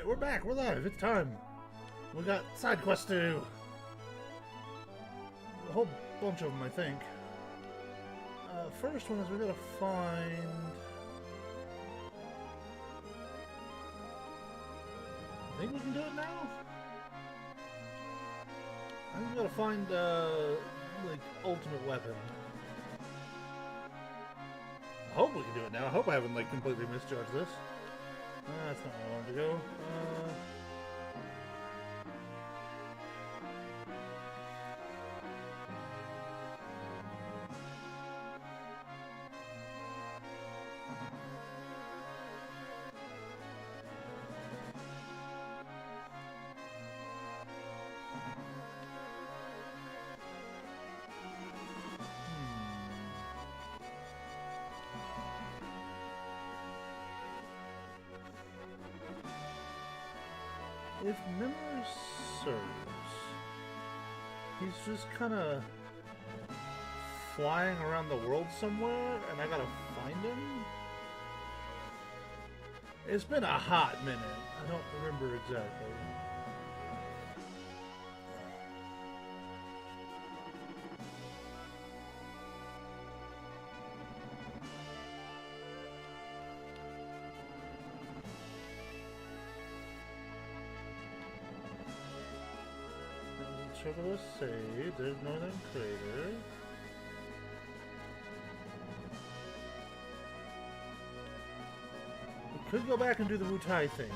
Alright, we're back. We're live. It's time. We got side quests to do. A whole bunch of them, I think. First one is we gotta find... I think we can do it now? I think we gotta find, like, ultimate weapon. I hope we can do it now. I hope I haven't, like, completely misjudged this. That's not where I wanted to go. If memory serves, he's just kind of flying around the world somewhere, and I gotta find him? It's been a hot minute. I don't remember exactly. Trouble save. There's Northern Crater. We could go back and do the Wutai thing.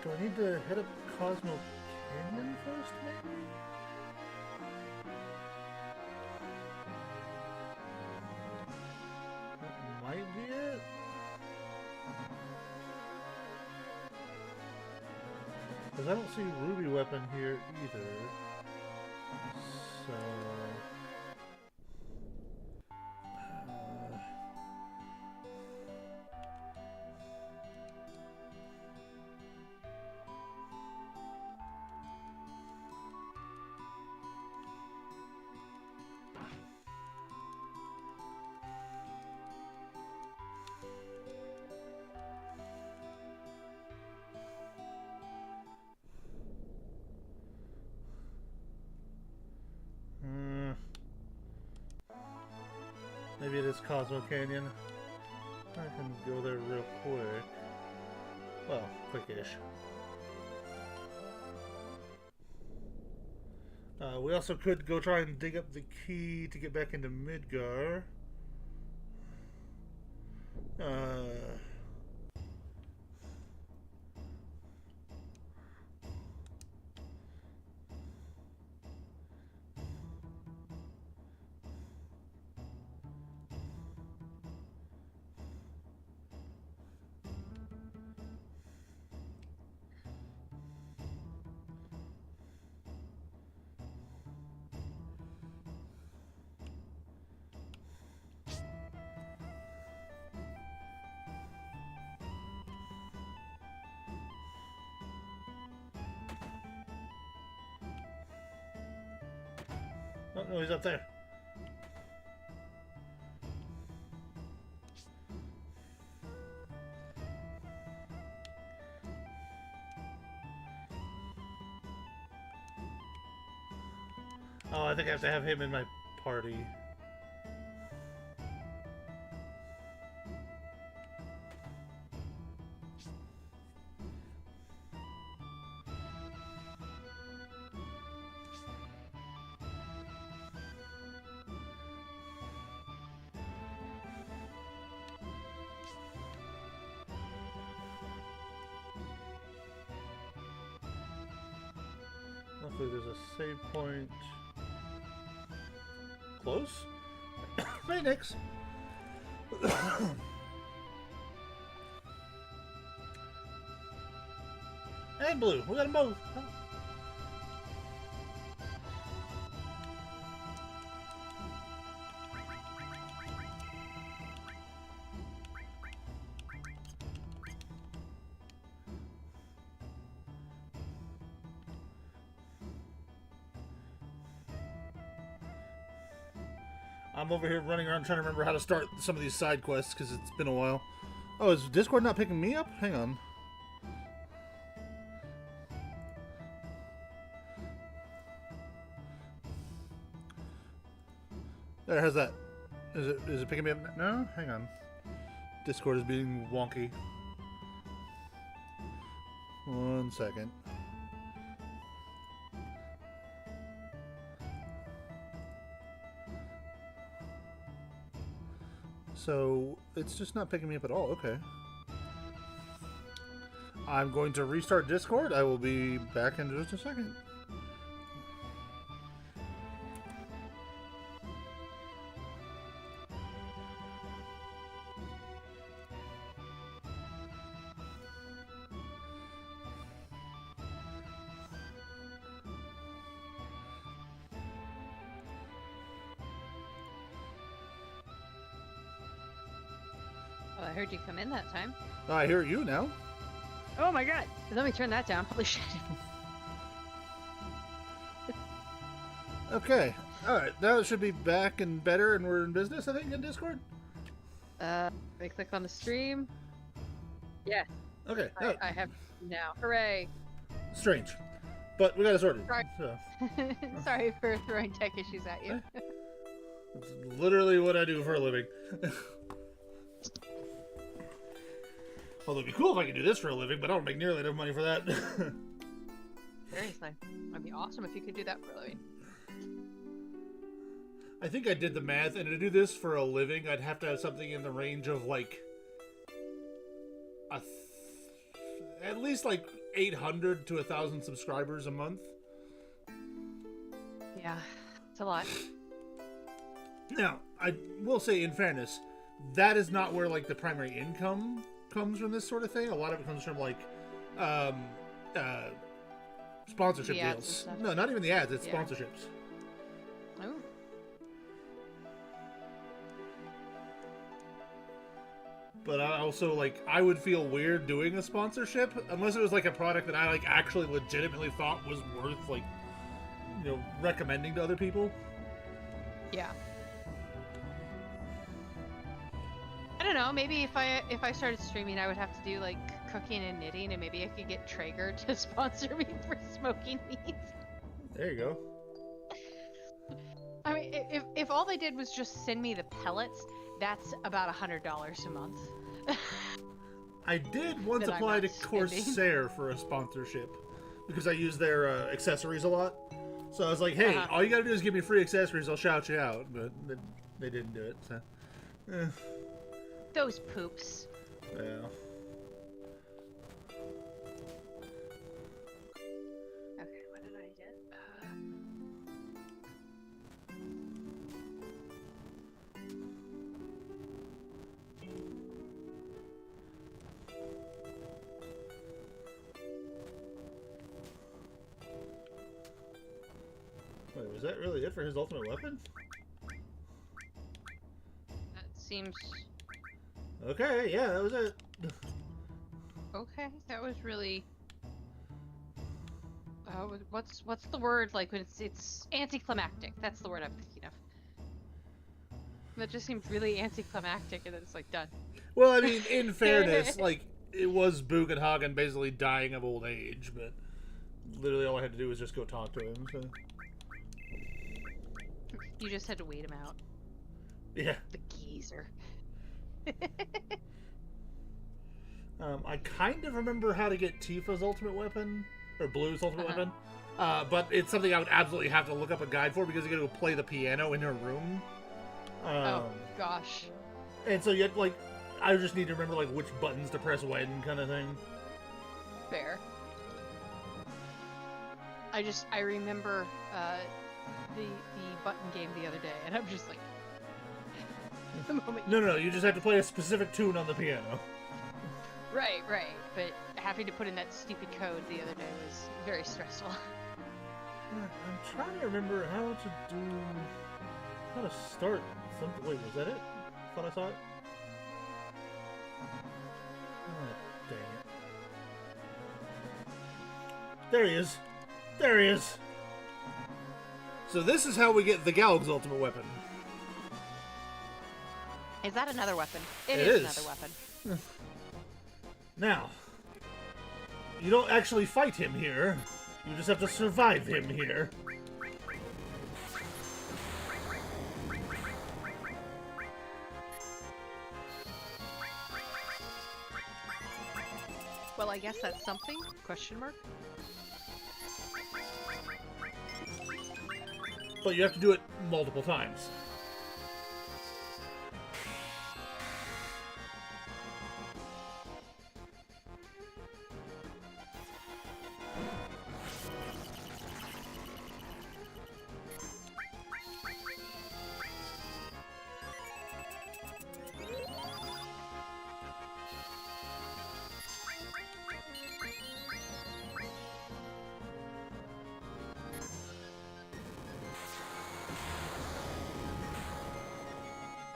Do I need to hit up Cosmo Canyon first, maybe? Might be it. Because I don't see Ruby Weapon here either. So... maybe it is Cosmo Canyon. I can go there real quick. Well, quick-ish. We also could go try and dig up the key to get back into Midgar. Oh, no, he's up there. Oh, I think I have to have him in my party. Luckily there's a save point close. Hey, Nix. And Blue. We got them both. I'm over here running around trying to remember how to start some of these side quests because it's been a while. Oh, is Discord not picking me up? Hang on. There, how's that? Is it picking me up? No? Hang on. Discord is being wonky. 1 second. So, it's just not picking me up at all. Okay. I'm going to restart Discord. I will be back in just a second. Oh, I heard you come in that time. I hear you now. Oh my god! Let me turn that down. Holy shit. Okay. Alright, now it should be back and better and we're in business, I think, in Discord? I click on the stream. Yeah. Okay. I have now. Hooray! Strange. But we got it sorted. Sorry. So. Sorry for throwing tech issues at you. It's literally what I do for a living. Although it'd be cool if I could do this for a living, but I don't make nearly enough money for that. Seriously. That'd be awesome if you could do that for a living. I think I did the math, and to do this for a living, I'd have to have something in the range of, like, at least, like, 800 to 1,000 subscribers a month. Yeah, it's a lot. Now, I will say, in fairness, that is not where, like, the primary income comes from this sort of thing. A lot of it comes from, like, sponsorship deals. No, not even the ads, it's sponsorships. Oh. But I also, like, I would feel weird doing a sponsorship unless it was, like, a product that I, like, actually legitimately thought was worth, like, you know, recommending to other people. Yeah. I don't know, maybe if I started streaming, I would have to do, like, cooking and knitting, and maybe I could get Traeger to sponsor me for smoking meat. There you go. I mean, if all they did was just send me the pellets, that's about $100 a month. I did once apply to Corsair for a sponsorship because I use their accessories a lot. So I was like, hey, all you gotta do is give me free accessories, I'll shout you out. But they didn't do it, so. Those poops. Yeah. Okay, what did I get? Wait, was that really it for his ultimate weapon? That seems... Okay, yeah, that was it. Okay, that was really... what's the word, like, when it's anticlimactic. That's the word I'm thinking of. That just seemed really anticlimactic, and then it's like, done. Well, I mean, in fairness, like, it was Bugenhagen basically dying of old age, but literally all I had to do was just go talk to him, so... You just had to wait him out. Yeah. The geezer. I kind of remember how to get Tifa's ultimate weapon, or Blue's ultimate weapon, but it's something I would absolutely have to look up a guide for because you gotta go play the piano in her room. Oh, gosh. And so you had, like, I just need to remember, like, which buttons to press when, kind of thing. Fair. I remember, the button game the other day, and I'm just like... the moment No, you just have to play a specific tune on the piano. Right, but having to put in that stupid code the other day was very stressful. I'm trying to remember how to start something. Wait, was that it? I thought I saw it. Oh, dang it. There he is. There he is. So this is how we get the Galg's ultimate weapon. Is that another weapon? It is is. another weapon. Now, you don't actually fight him here. You just have to survive him here. Well, I guess that's something? Question mark? But you have to do it multiple times.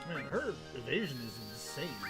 Man, her evasion is insane now.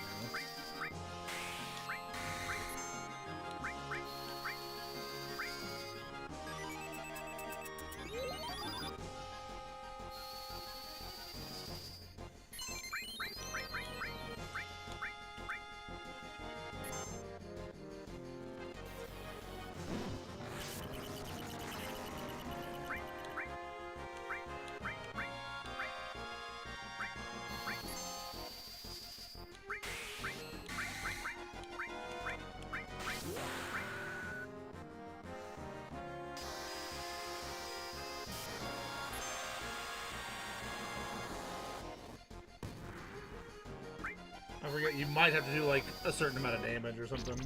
I forget, you might have to do like a certain amount of damage or something.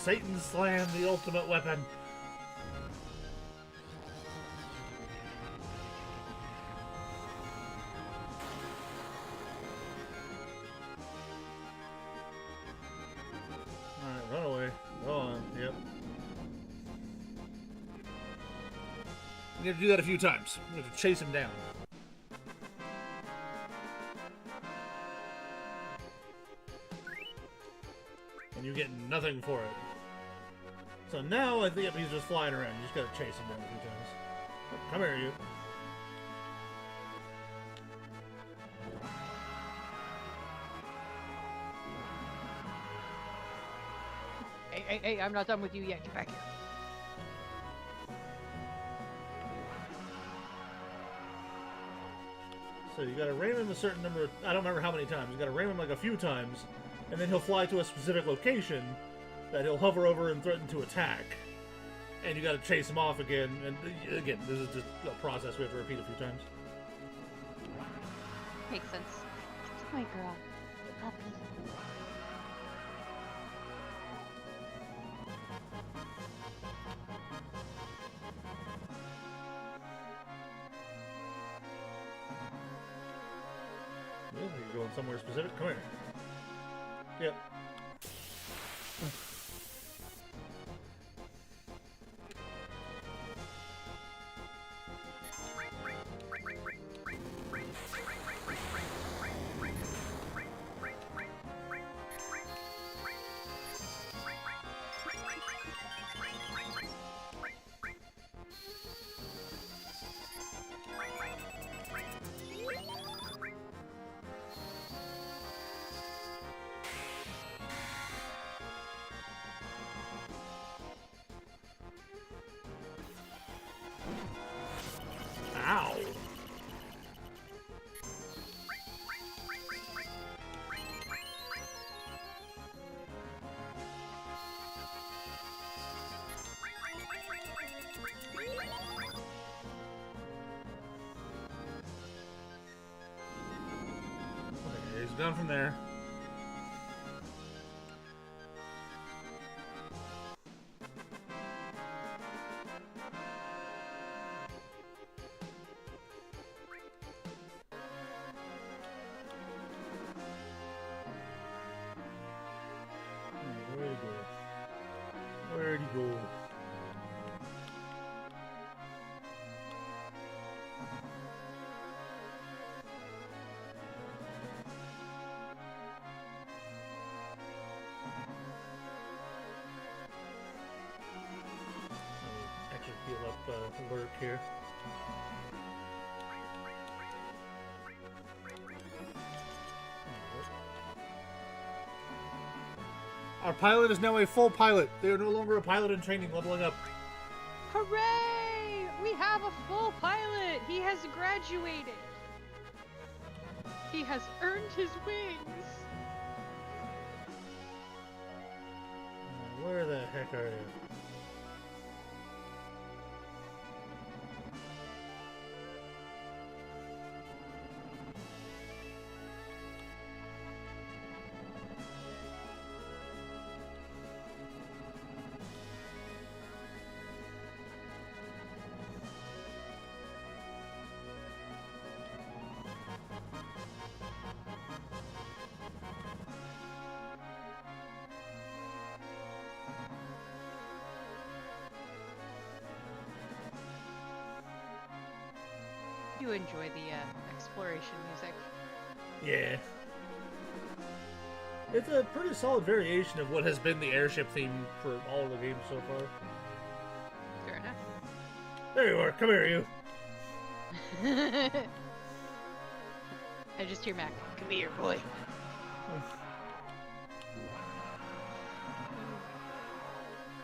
Satan Slam, the ultimate weapon. Alright, run away. Go on, yep. You have to do that a few times. You have to chase him down. And you get nothing for it. So now I think he's just flying around. You just gotta chase him down a few times. Come here, you. Hey, I'm not done with you yet. Get back here. So you gotta ram him a certain number of, I don't remember how many times. You gotta ram him like a few times, and then he'll fly to a specific location that he'll hover over and threaten to attack. And you gotta chase him off again, and again, this is just a process we have to repeat a few times. Makes sense. It's my girl. Puppy. Well, you're going somewhere specific? Come here. Yep. Ow! Okay, he's done from there. Where'd he go? Where'd he go? alert here. Our pilot is now a full pilot. They are no longer a pilot in training, leveling up. Hooray! We have a full pilot! He has graduated! He has earned his wings! Where the heck are you? You enjoy the exploration music. Yeah. It's a pretty solid variation of what has been the airship theme for all of the games so far. Fair enough. There you are. Come here, you. I just hear Mac. Come here, boy.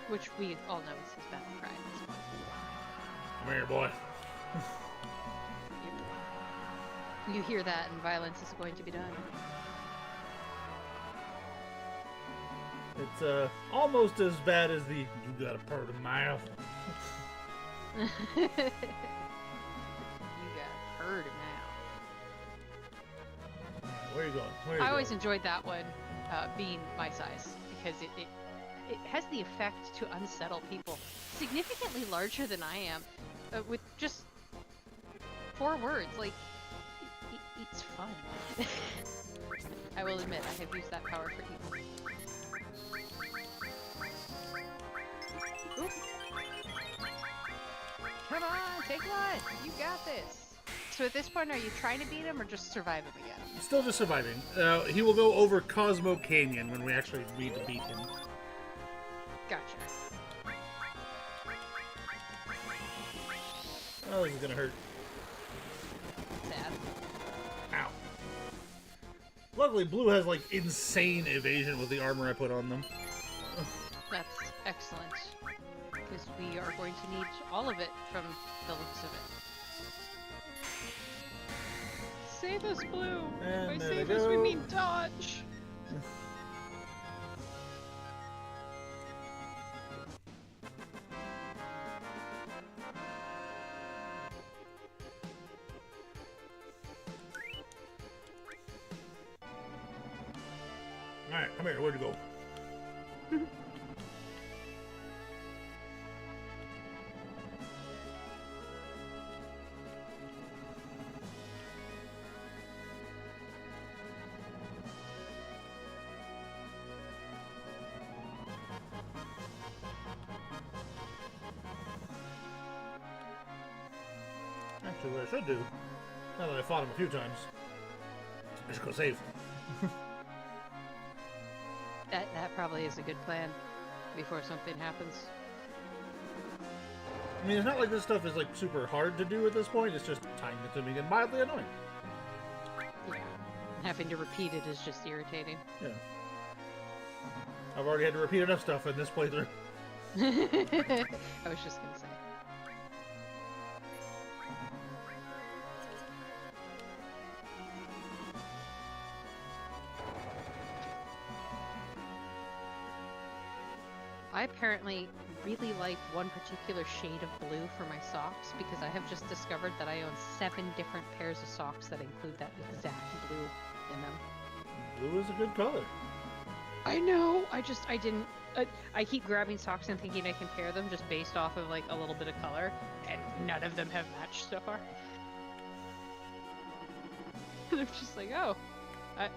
Which we all know is his battle cry at this point. Come here, boy. You hear that, and violence is going to be done. It's almost as bad as the "you got a part of mouth." You got heard now. Where are you going? Where are you I always going? enjoyed that one being my size because it has the effect to unsettle people significantly larger than I am with just 4 words. Like, it's fun. I will admit, I have used that power for evil. Oop. Come on, take one! You got this! So at this point, are you trying to beat him or just survive him again? Still just surviving. He will go over Cosmo Canyon when we actually need to beat him. Gotcha. Oh, this is gonna hurt. Sad. Ow. Luckily, Blue has, like, insane evasion with the armor I put on them. That's excellent. Because we are going to need all of it from the looks of it. Save us, Blue! And By there save they us, we go. mean dodge! Alright, come here. Where'd you go? Actually, what I should do, now that I fought him a few times, I should go save. That probably is a good plan before something happens. I mean, it's not like this stuff is, like, super hard to do at this point. It's just time-consuming and mildly annoying. Yeah. Having to repeat it is just irritating. Yeah. I've already had to repeat enough stuff in this playthrough. I was just gonna say. I apparently really like one particular shade of blue for my socks because I have just discovered that I own 7 different pairs of socks that include that exact blue in them. Blue is a good color. I know. I didn't. I keep grabbing socks and thinking I can pair them just based off of like a little bit of color, and none of them have matched so far. And I'm just like, oh,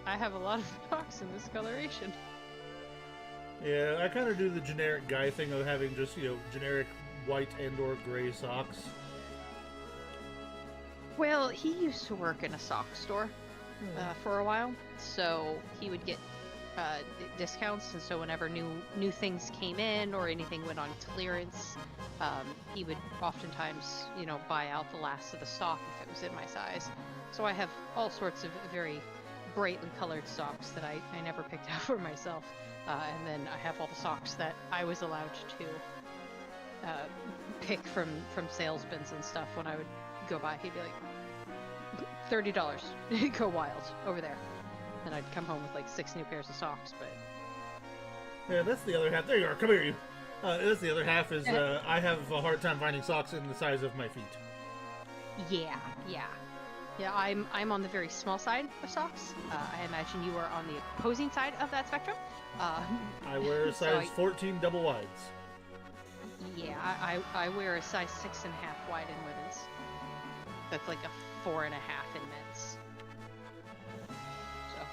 I have a lot of socks in this coloration. Yeah, I kind of do the generic guy thing of having just, you know, generic white and or gray socks. Well, he used to work in a sock store for a while, so he would get discounts, and so whenever new things came in or anything went on clearance, he would oftentimes, you know, buy out the last of the stock if it was in my size. So I have all sorts of very brightly colored socks that I never picked out for myself, and then I have all the socks that I was allowed to pick from sales bins and stuff. When I would go by, he'd be like, $30, go wild over there. And I'd come home with like 6 new pairs of socks, but... Yeah, that's the other half. There you are, come here, you. That's the other half is, I have a hard time finding socks in the size of my feet. Yeah. Yeah, I'm on the very small side of socks. I imagine you are on the opposing side of that spectrum. I wear a size 14 double wides. Yeah, I wear a size 6.5 wide in women's. That's like a 4.5 in men's. So,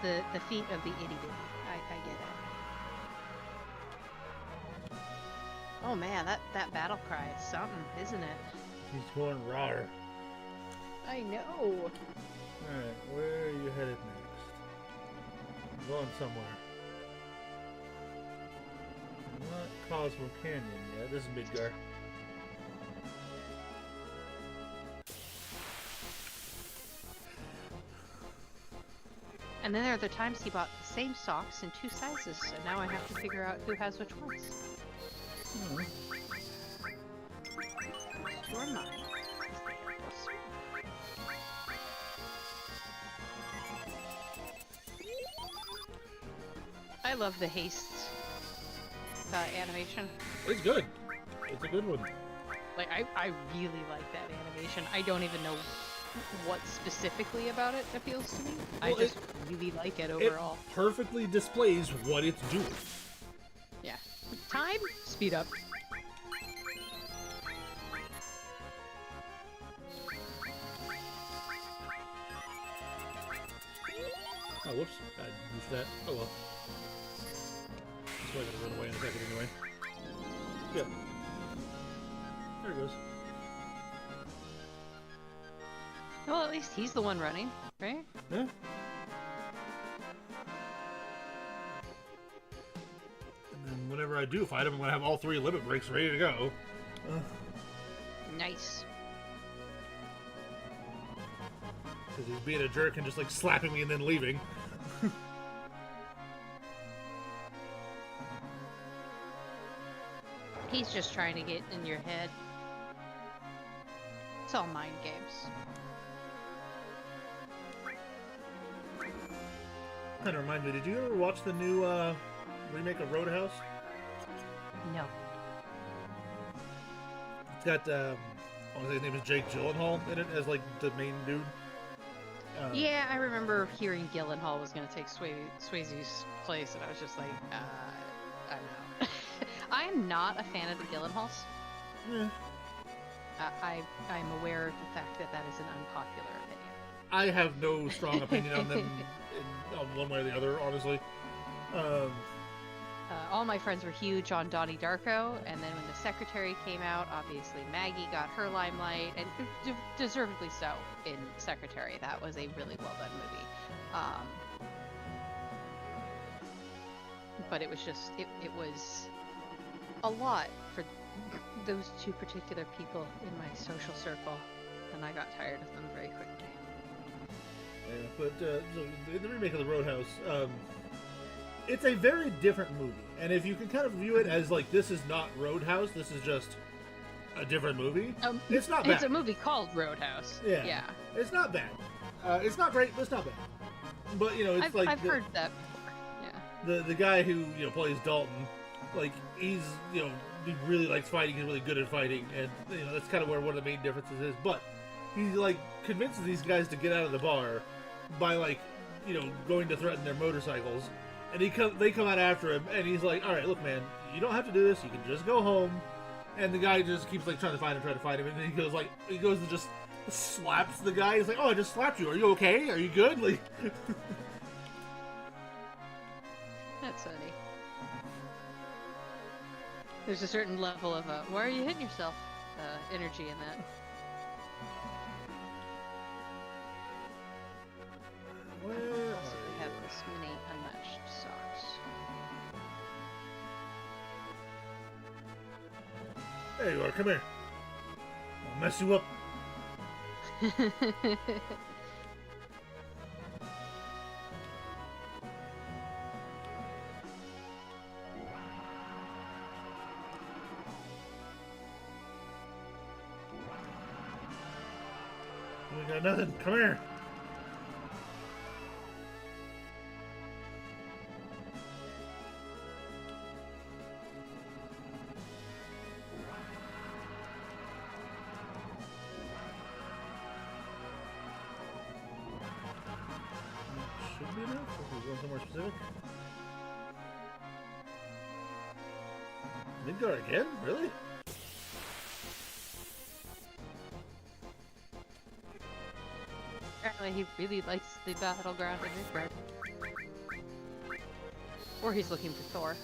the feet of the itty bitty. I get it. Oh man, that battle cry is something, isn't it? He's going rawr. I know. Alright, where are you headed next? I'm going somewhere. Not Cosmo Canyon yet. This is Midgar. And then there are the times he bought the same socks in 2 sizes, and now I have to figure out who has which ones. Or mine. I love the haste animation. It's good. It's a good one. Like, I really like that animation. I don't even know what specifically about it appeals to me. Well, I just really like it overall. It perfectly displays what it's doing. Yeah. Time, speed up. Oh, whoops. I moved that. Oh well. So I gotta run away in a second anyway. Good. There it goes. Well, at least he's the one running, right? Yeah. And then whenever I do fight him, I'm gonna have all 3 limit breaks ready to go. Nice. Because he's being a jerk and just like slapping me and then leaving. He's just trying to get in your head. It's all mind games. Kind of remind me, did you ever watch the new remake of Roadhouse? No. It's got, I want to say his name is Jake Gyllenhaal in it as like the main dude. Yeah, I remember hearing Gyllenhaal was going to take Swayze's place, and I was just like, I don't know. I'm not a fan of the Gyllenhaals. Yeah. I'm aware of the fact that is an unpopular opinion. I have no strong opinion on them on one way or the other, honestly. All my friends were huge on Donnie Darko, and then when The Secretary came out, obviously Maggie got her limelight, and deservedly so in Secretary. That was a really well done movie. But it was just, it was a lot for those 2 particular people in my social circle, and I got tired of them very quickly. Yeah, but so the remake of the Roadhouse, it's a very different movie, and if you can kind of view it as like, this is not Roadhouse, this is just a different movie, it's not bad. It's a movie called Roadhouse. Yeah. It's not bad. It's not great, but it's not bad. But, you know, it's I've heard that before, yeah. The guy who, you know, plays Dalton, like, he's, you know, he really likes fighting, he's really good at fighting, and, you know, that's kind of where one of the main differences is, but he, like, convinces these guys to get out of the bar by, like, you know, going to threaten their motorcycles, and they come out after him, and he's like, alright, look, man, you don't have to do this, you can just go home, and the guy just keeps, like, trying to find him, and then he goes and just slaps the guy, he's like, oh, I just slapped you, are you okay? Are you good? Like... That's funny. There's a certain level of, why are you hitting yourself? Energy in that. Where Also, we have this mini There you are. Come here. I'll mess you up. We got nothing. Come here. Should be enough. If we go somewhere specific. Midgar again? Really? Apparently he really likes the battleground in Midgard. Or he's looking for Thor.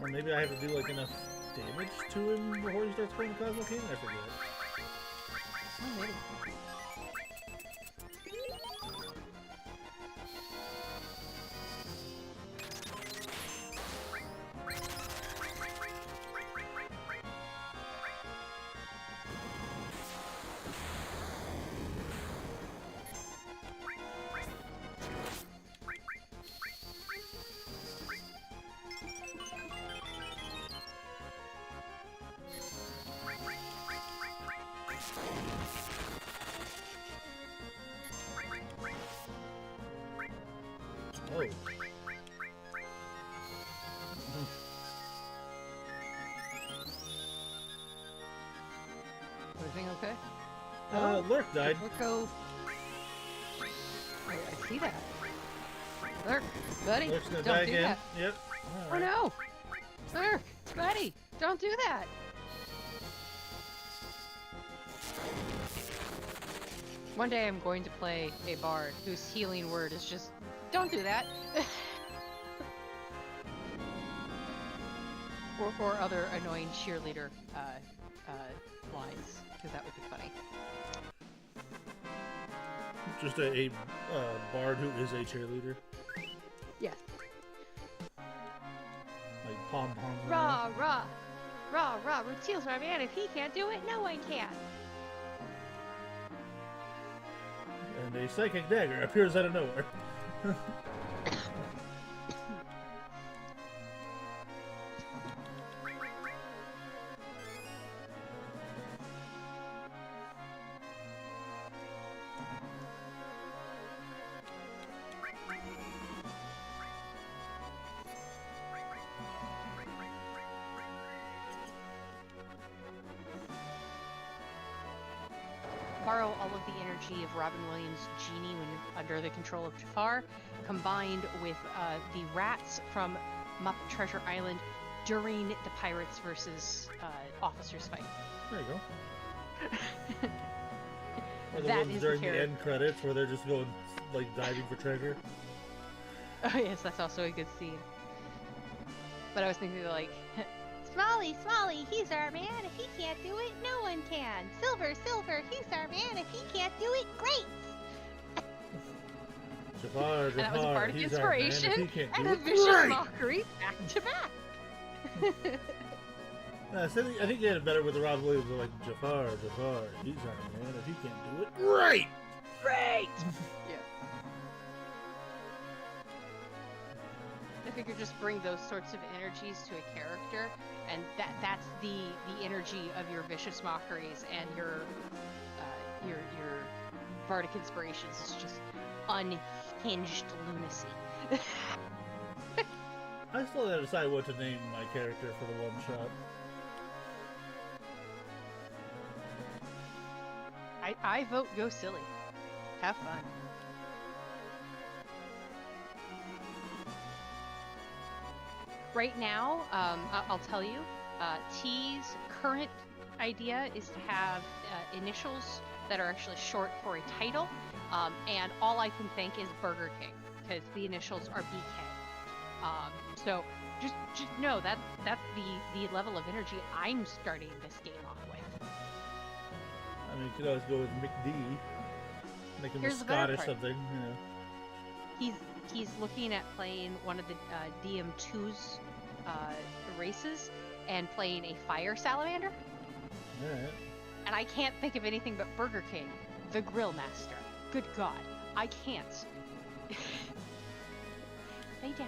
Or maybe I have to do like enough damage to him before he starts playing the Cosmo King? I forget. Oh, maybe. Oh. Everything okay? Lurk died. Lurko. I see that. Lurk, buddy, Lurk's gonna don't die do again. that. Yep. Oh no! Lurk, buddy, don't do that! One day I'm going to play a bard whose healing word is just, don't do that! or other annoying cheerleader lines, because that would be funny. Just a bard who is a cheerleader. Yes. Like pom-poms. Rah, rah! Rah, rah! Rutile's my man. If he can't do it, no one can. And a psychic dagger appears out of nowhere. Borrow all of the energy of Robin Williams' genie when under the control of Jafar, combined with the rats from Muppet Treasure Island during the Pirates versus Officers fight. There you go. Or the That ones is during the the end credits where they're just going, like, diving for treasure. Oh yes, that's also a good scene. But I was thinking like, Smalley, Smalley, he's our man. If he can't do it, no one can. Silver, Silver, he's our man. If he can't do it, great. Jafar, And that was a Jafar, bardic he's our man. If inspiration he can't and do a it, vicious great! mockery back to back. I think you had it better with the Rob Williams. They're like, Jafar, Jafar, he's our man. If he can't do it, great! Great! Yeah. I figure just bring those sorts of energies to a character, and that's the energy of your vicious mockeries and your bardic inspirations is just unhinged lunacy. I still gotta decide what to name my character for the one shot. I vote go silly. Have fun. Right now, I'll tell you, T's current idea is to have initials that are actually short for a title, and all I can think is Burger King, because the initials are BK. So just know that's the level of energy I'm starting this game off with. I mean, you could always go with McD. Make him a Here's the better Scottish part. something, you know. He's looking at playing one of the DM2's races and playing a fire salamander. Alright. And I can't think of anything but Burger King, the Grill Master. Good God, I can't. Lay down.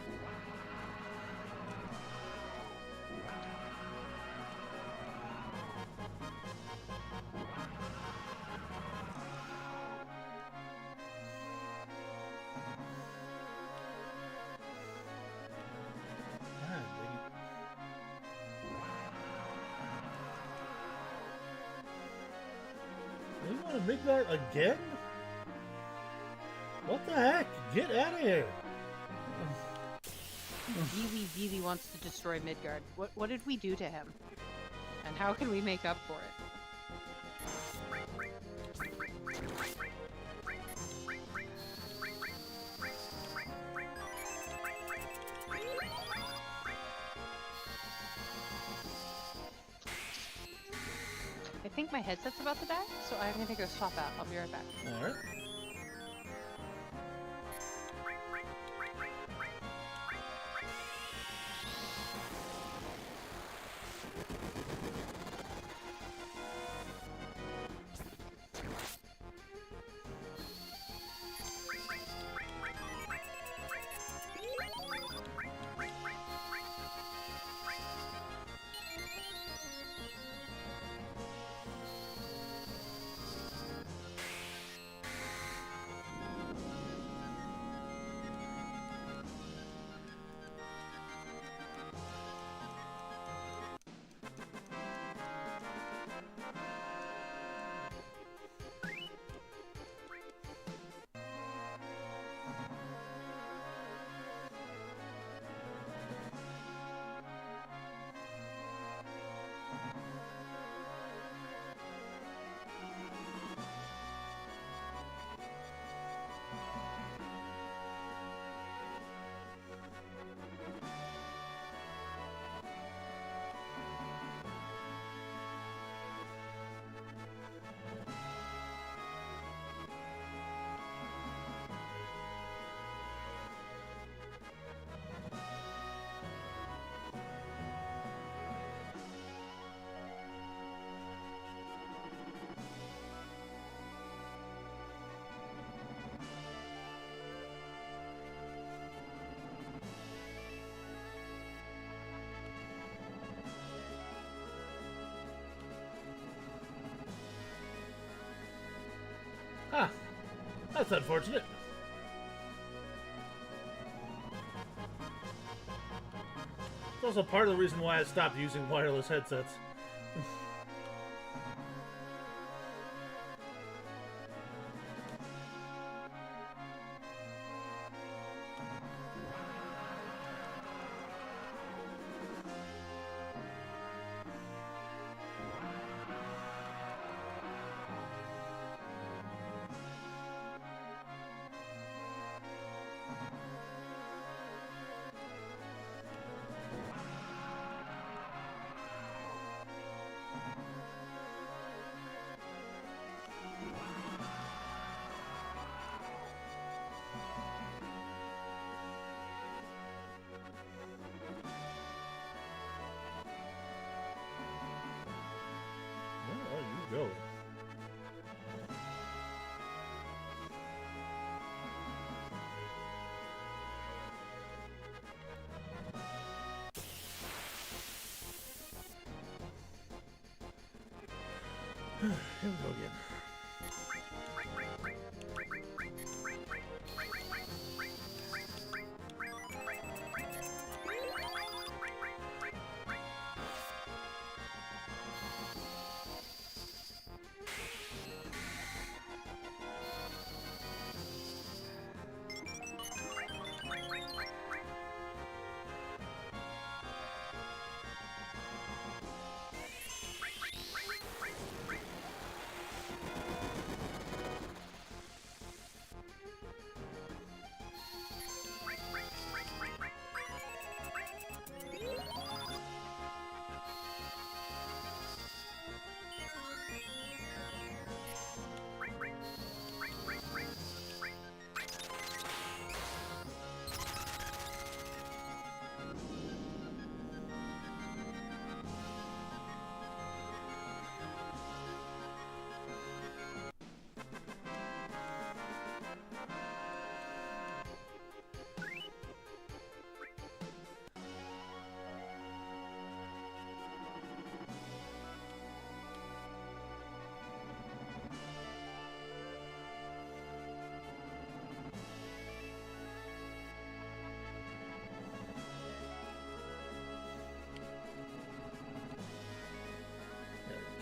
You want to Midgard again? What the heck? Get out of here! He really wants to destroy Midgard. What did we do to him? And how can we make up for it? I think my headset's about to die, so I'm gonna go swap out. I'll be right back. Alright. Ah, that's unfortunate. It's also part of the reason why I stopped using wireless headsets. Where are you going? Here we go again.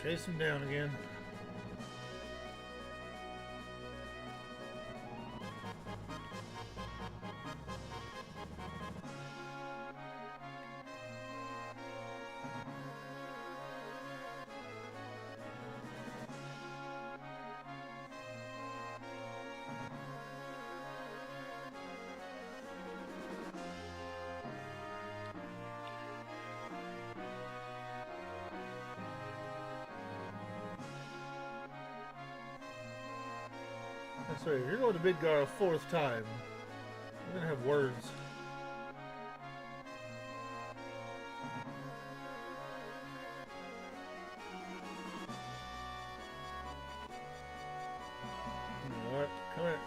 Chase him down again. That's right, if you're going to Midgar a 4th time, we're gonna have words. Alright, come here.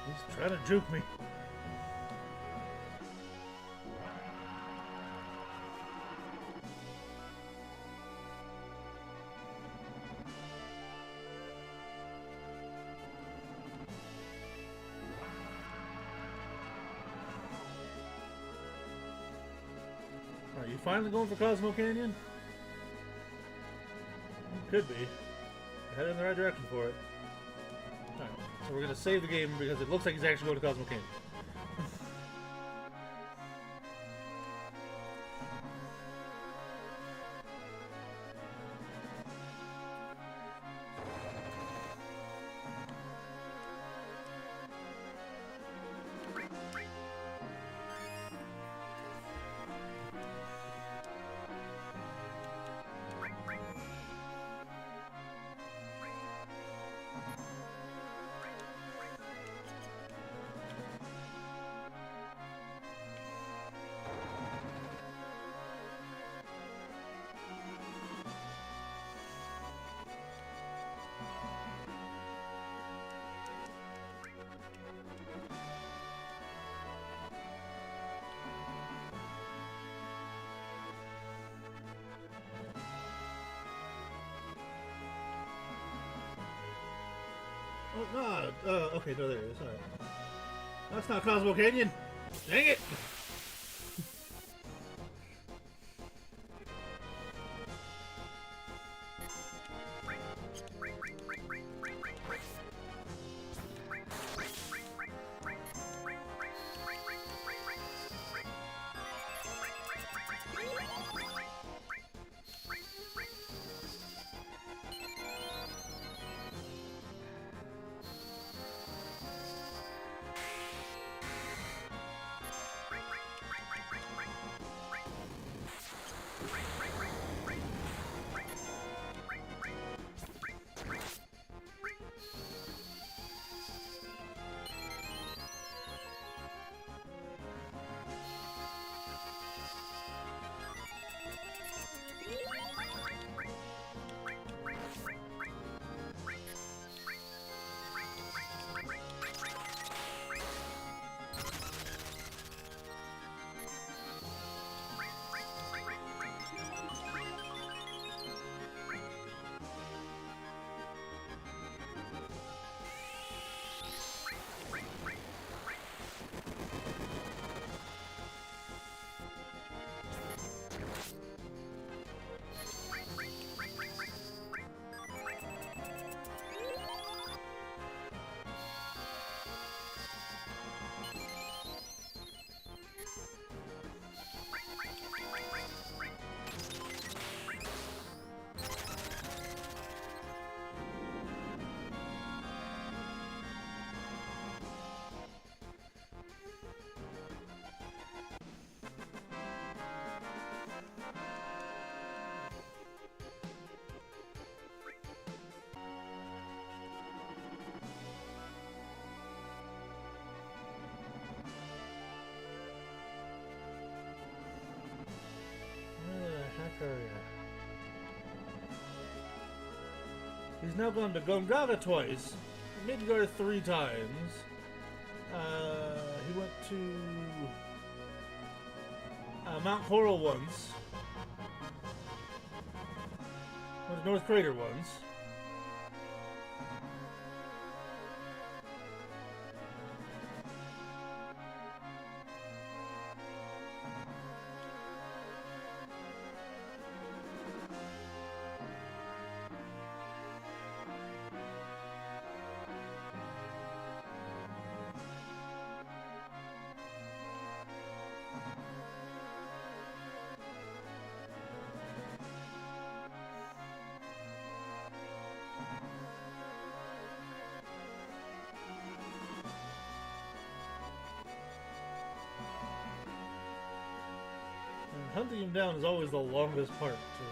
He's trying to juke me. Are you finally going for Cosmo Canyon? Could be. Head in the right direction for it. Alright, so we're gonna save the game because it looks like he's actually going to Cosmo Canyon. Oh, no. Okay, no, there it is. Alright. That's not Cosmo Canyon. Dang it! Area. He's now gone to Gongaga twice, Midgar 3 times. He went to Mount Coral once. The North Crater ones. Hunting him down is always the longest part, too.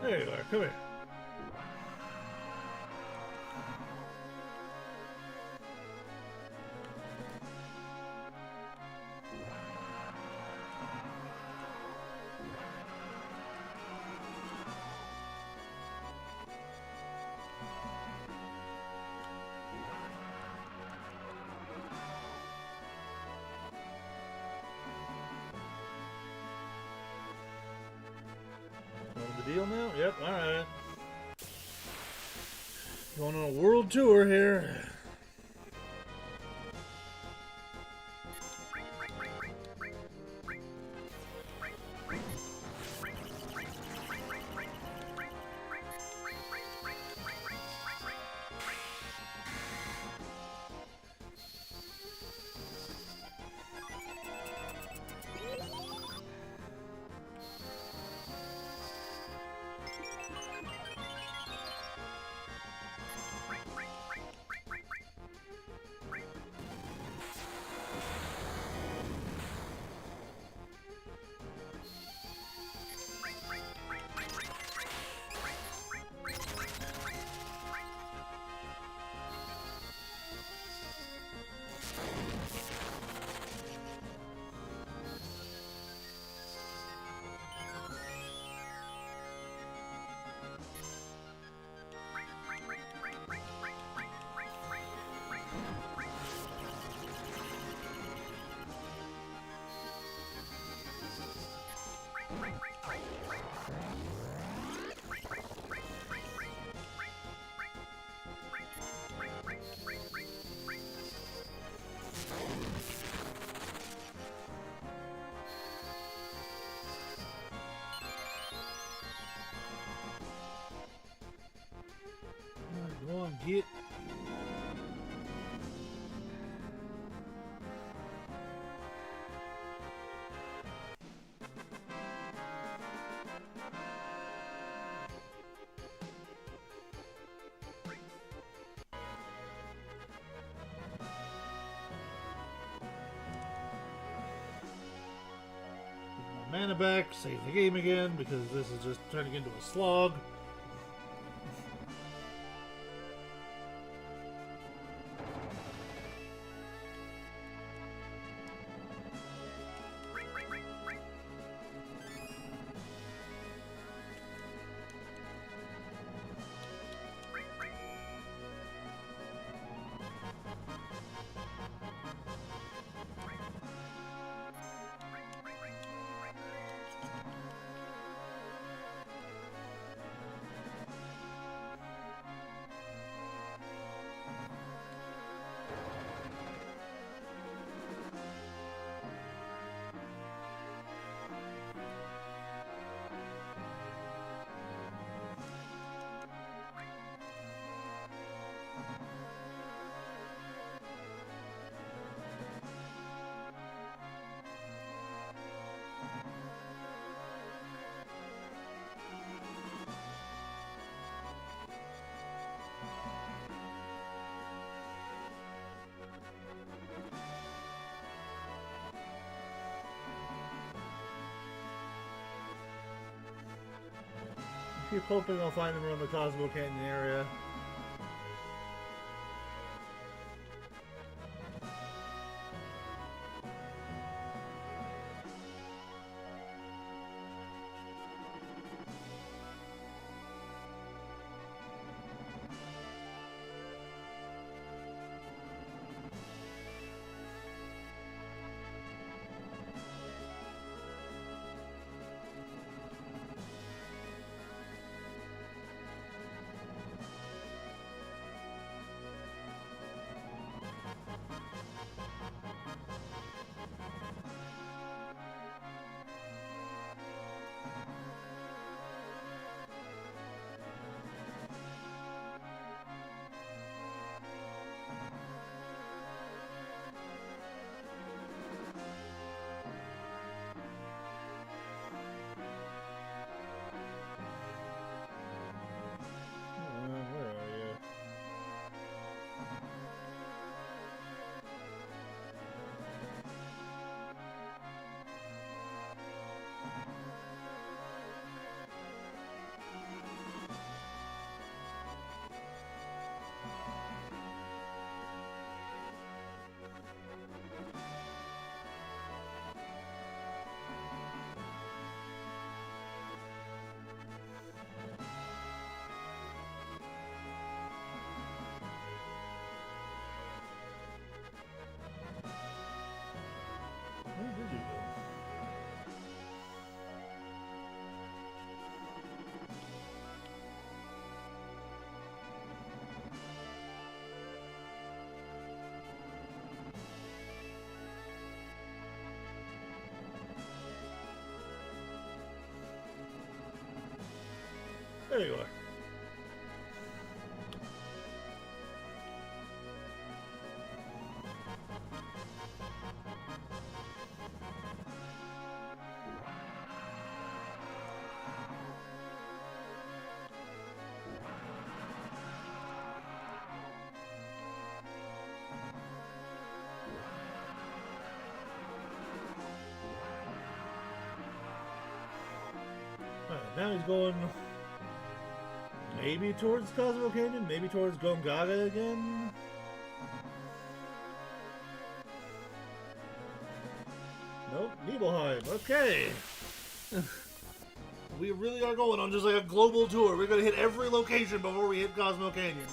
There you are, come here. The deal now? Yep, alright. Going on a world tour here. Go on, get. Get my mana back, save the game again because this is just turning into a slog. keep hoping I'll find them around the Cosmo Canyon area. Where are you? Where did you go? There you are. Alright, now he's going maybe towards Cosmo Canyon, maybe towards Gongaga again. Nope, Nibelheim. Okay. We really are going on just like a global tour. We're gonna hit every location before we hit Cosmo Canyon.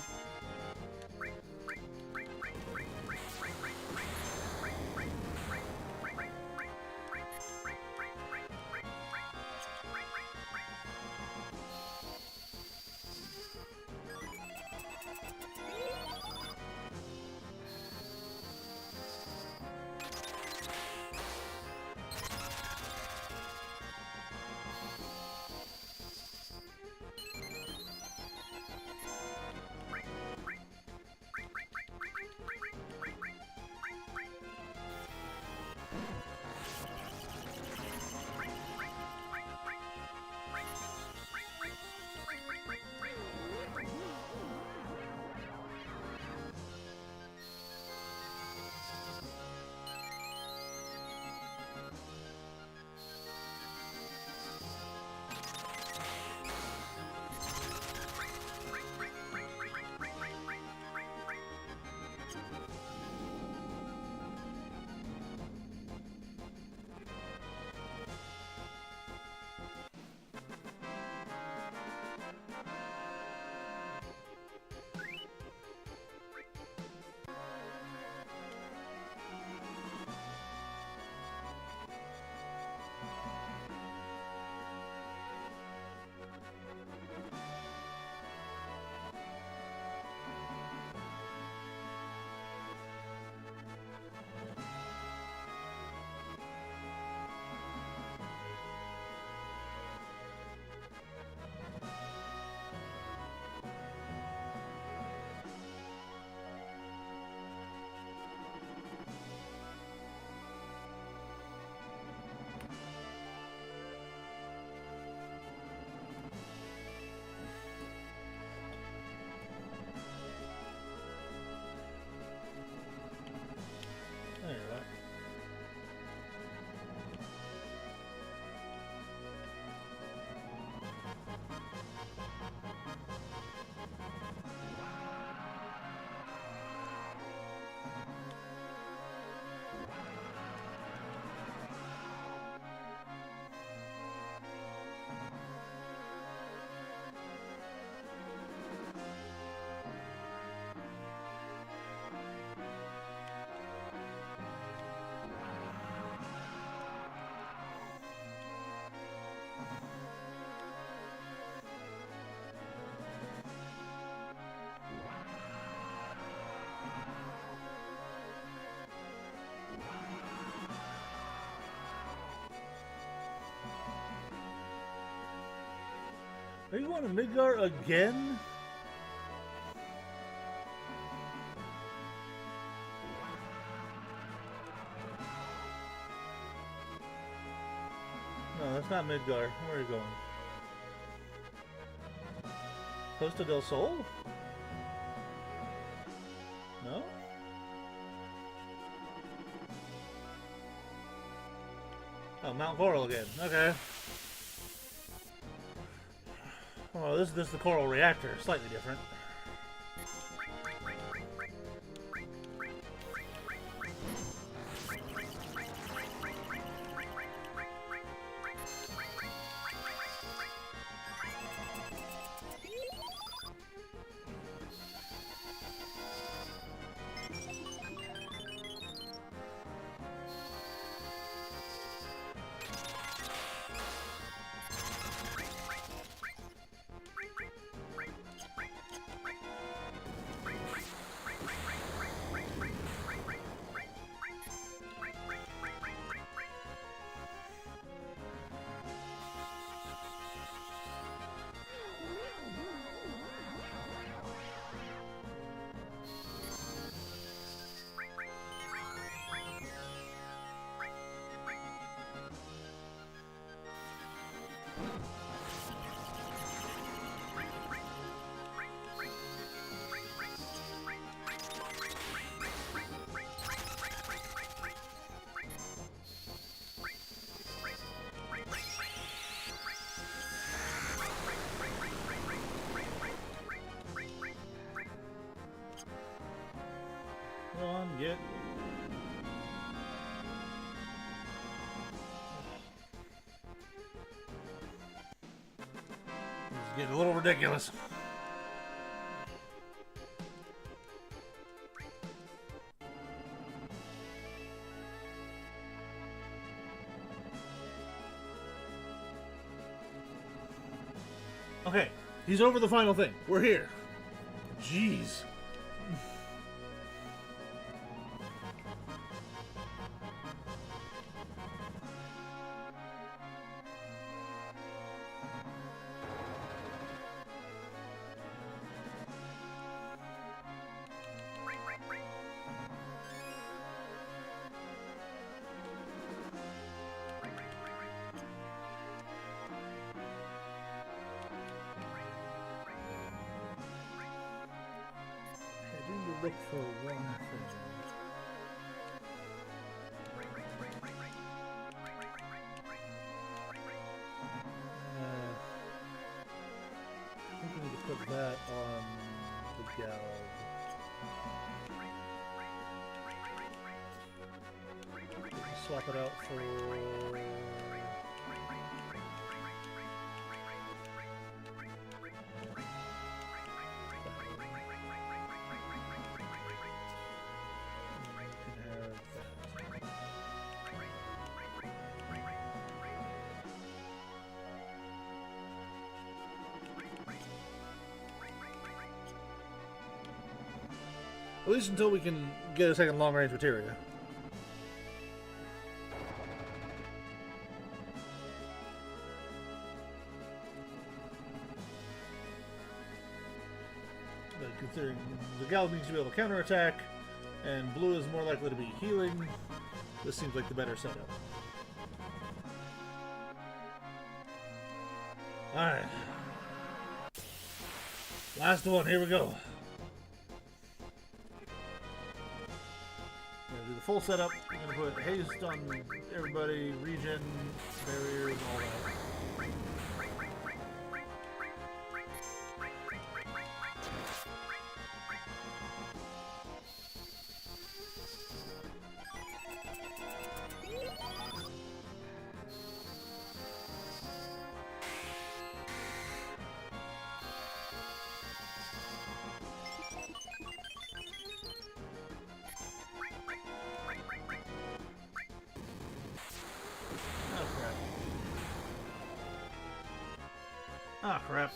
Are you going to Midgar again? No, that's not Midgar. Where are you going? Costa del Sol? No? Oh, Mount Coral again. Okay. Oh, this is the Coral Reactor. Slightly different. Go on, get. It's getting a little ridiculous. Okay, he's over the final thing. We're here. Jeez. Look for one thing. I think we need to put that on the gal. Swap it out for. At least until we can get a second long-range materia. But considering the gal needs to be able to counterattack, and blue is more likely to be healing, this seems like the better setup. Alright. Last one, here we go. Do the full setup. I'm gonna put haste on everybody, regen, barriers, all that. Ah, crap.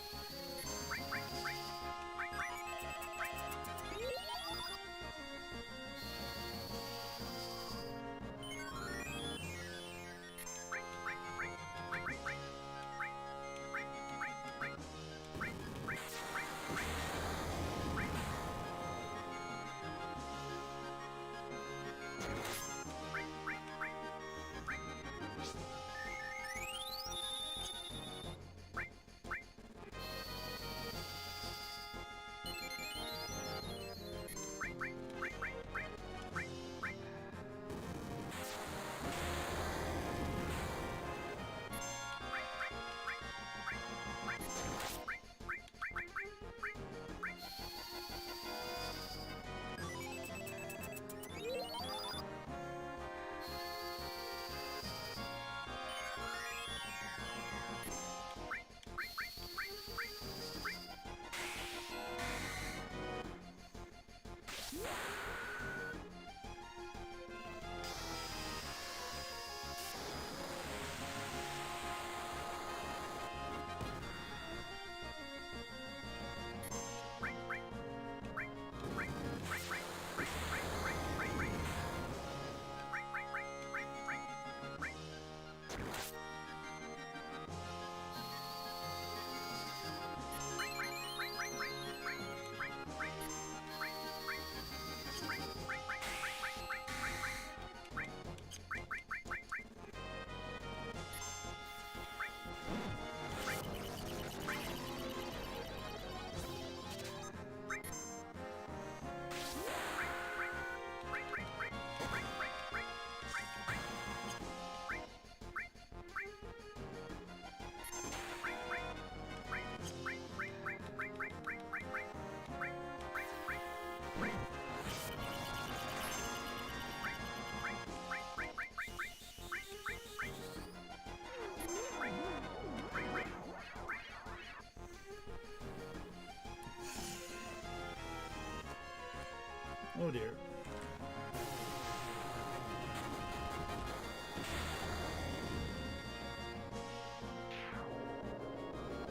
Oh dear.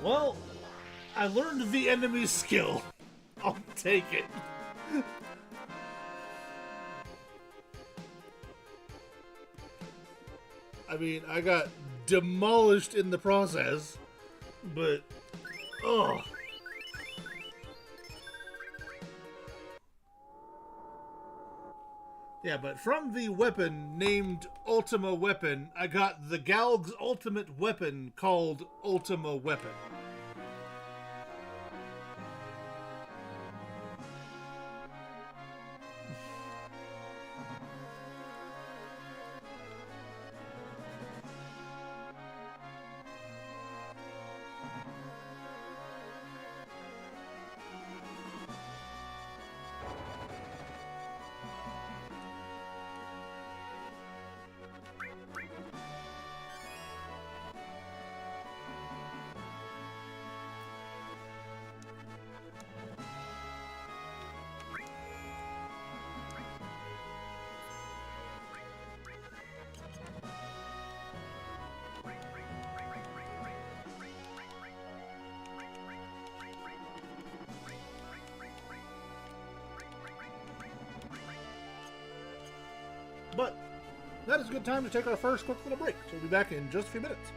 Well, I learned the enemy's skill. I'll take it. I mean, I got demolished in the process, but ugh. Yeah, but from the weapon named Ultima Weapon, I got the Galg's ultimate weapon called Ultima Weapon. But that is a good time to take our first quick little break. So we'll be back in just a few minutes.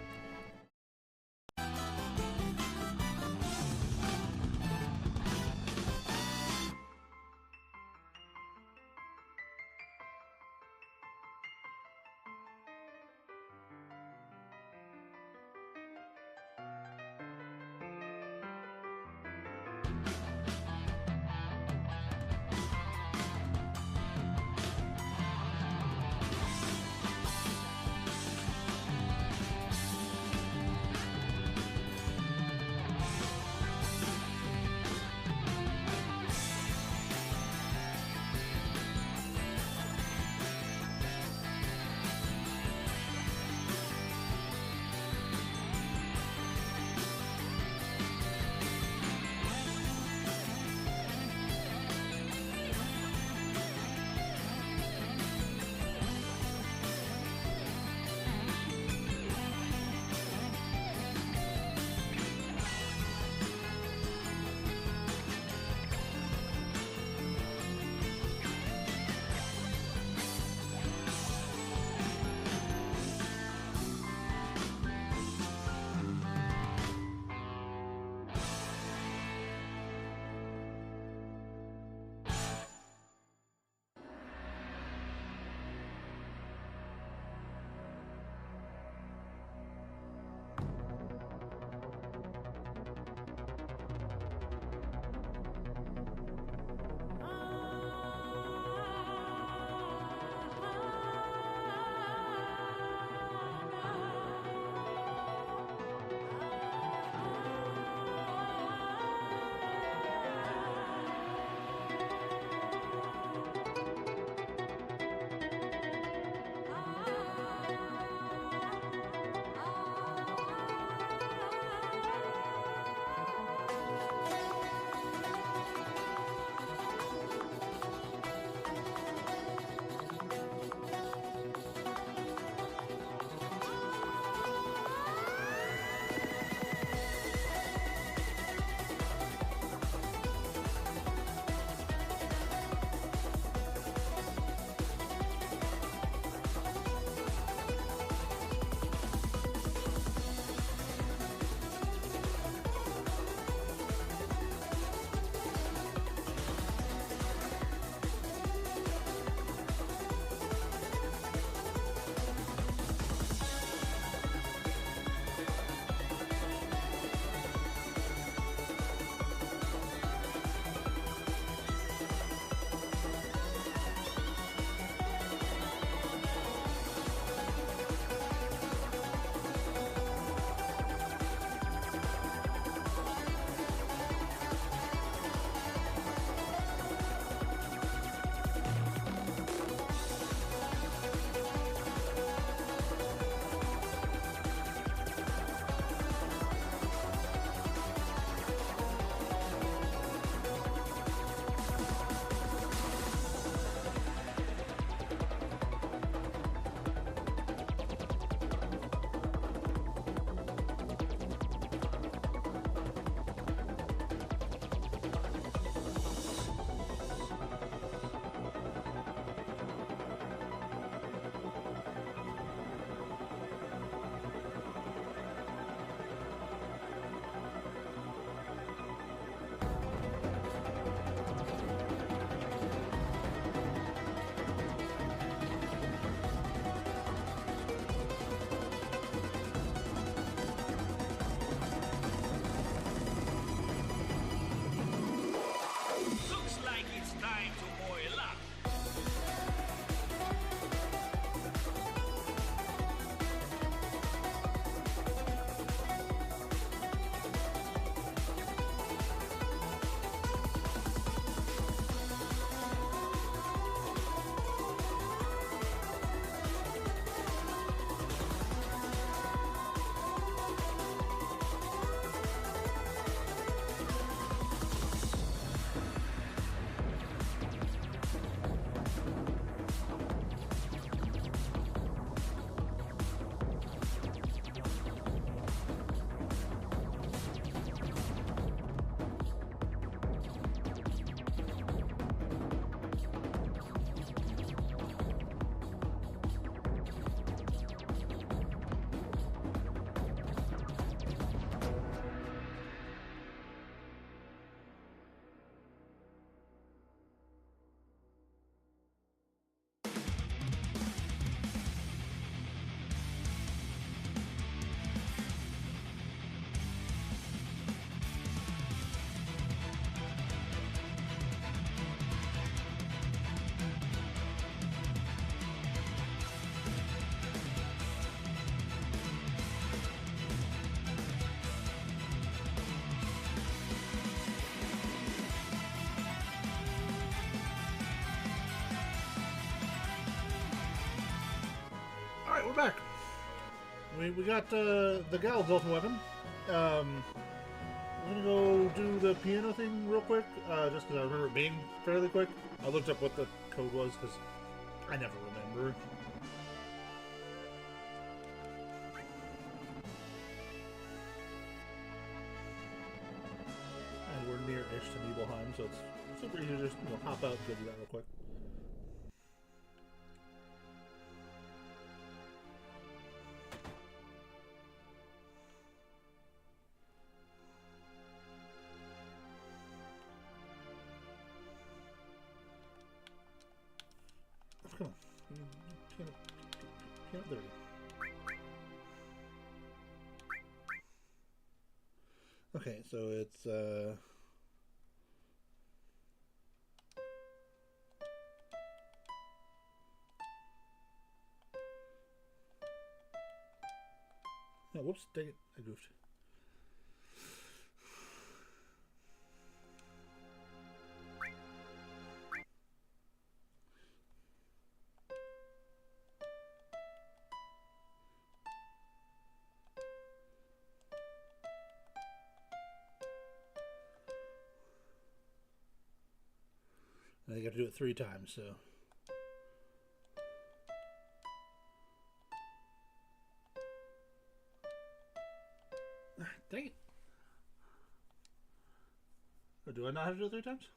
mean, we got the Gal's ultimate weapon. I'm gonna go do the piano thing real quick, just because I remember it being fairly quick. I looked up what the code was, because I never remember. And we're near-ish to Nibelheim, so it's super easy to just, hop out and go do that real quick. Come on. Piano 30. Okay, so it's, oh, whoops, dang it, I goofed. And you got to do it 3 times, so. Dang it. Or do I not have to do it 3 times?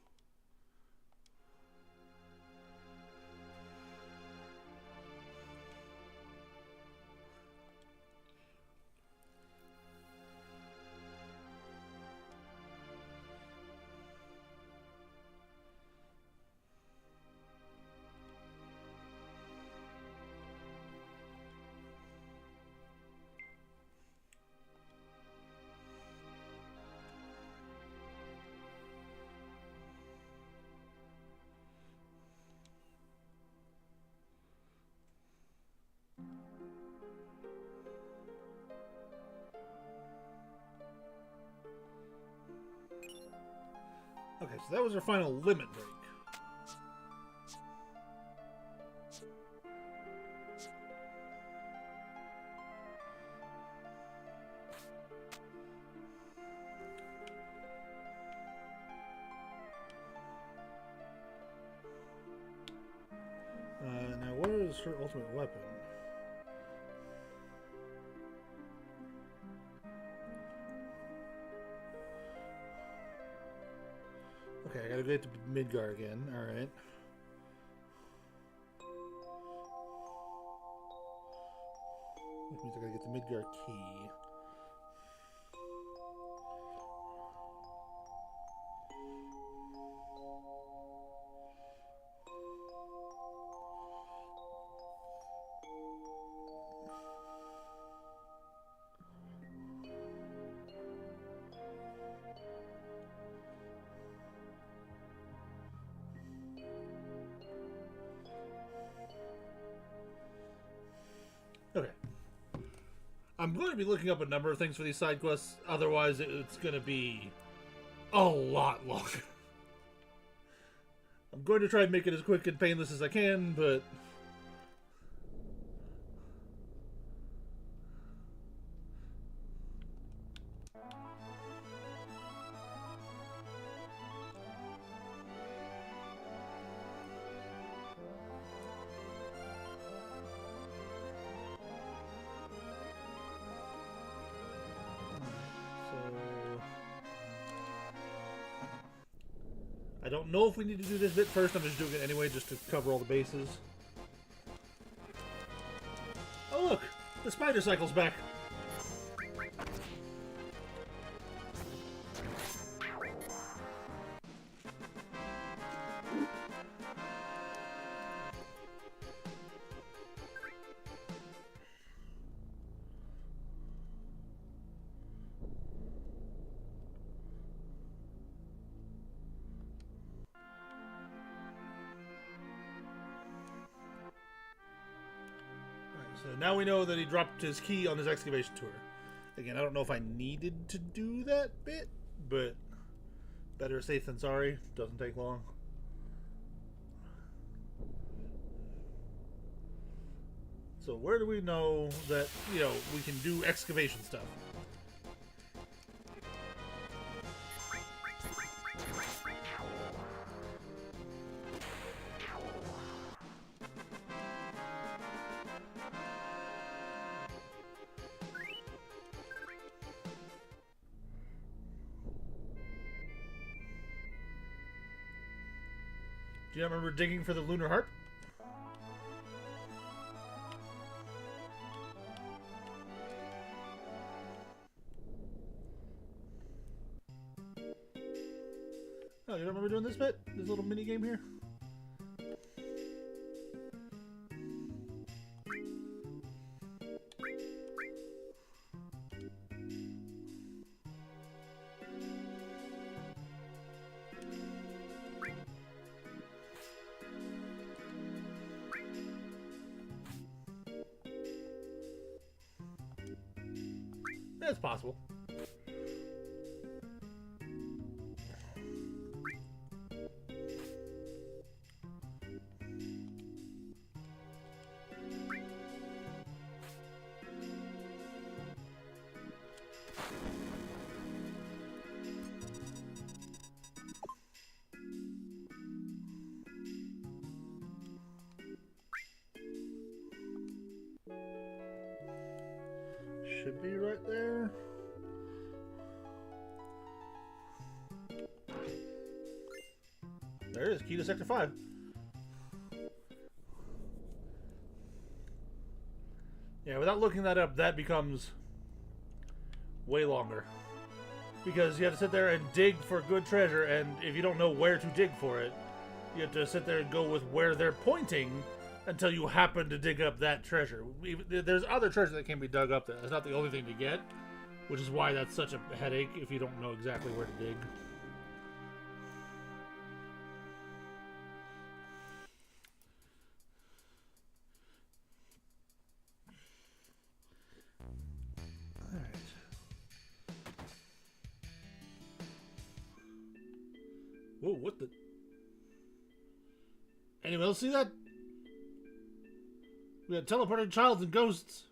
Okay, so that was our final limit break. Now, where is her ultimate weapon? Okay, I gotta get to Midgar again. Alright. Which means I gotta get the Midgar key. Okay. I'm going to be looking up a number of things for these side quests, otherwise it's going to be a lot longer. I'm going to try and make it as quick and painless as I can, but... I don't know if we need to do this bit first. I'm just doing it anyway, just to cover all the bases. Oh look! The spider cycle's back! So now we know that he dropped his key on his excavation tour. Again, I don't know if I needed to do that bit, but better safe than sorry. Doesn't take long. So where do we know that, you know, we can do excavation stuff? Do you remember digging for the lunar harp? Oh, you don't remember doing this bit? This little mini game here? That's possible. Should be right there. There it is, key to Sector 5. Yeah, without looking that up, that becomes way longer. Because you have to sit there and dig for good treasure, and if you don't know where to dig for it, you have to sit there and go with where they're pointing until you happen to dig up that treasure. There's other treasure that can be dug up there. That's not the only thing to get, which is why that's such a headache if you don't know exactly where to dig. Whoa, what the? Anyone else see that? We got teleported childs and ghosts.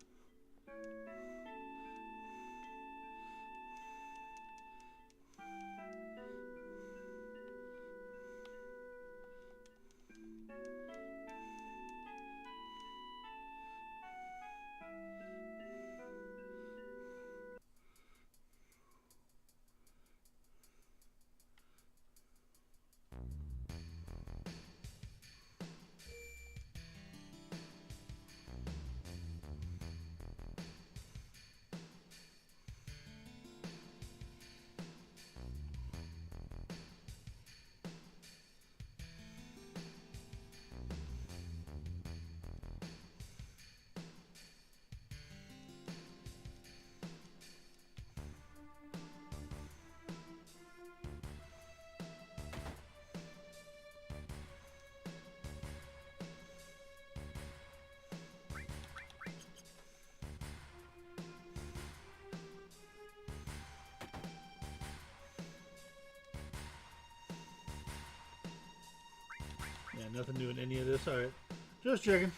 Yeah, nothing new in any of this. Alright. Just checking.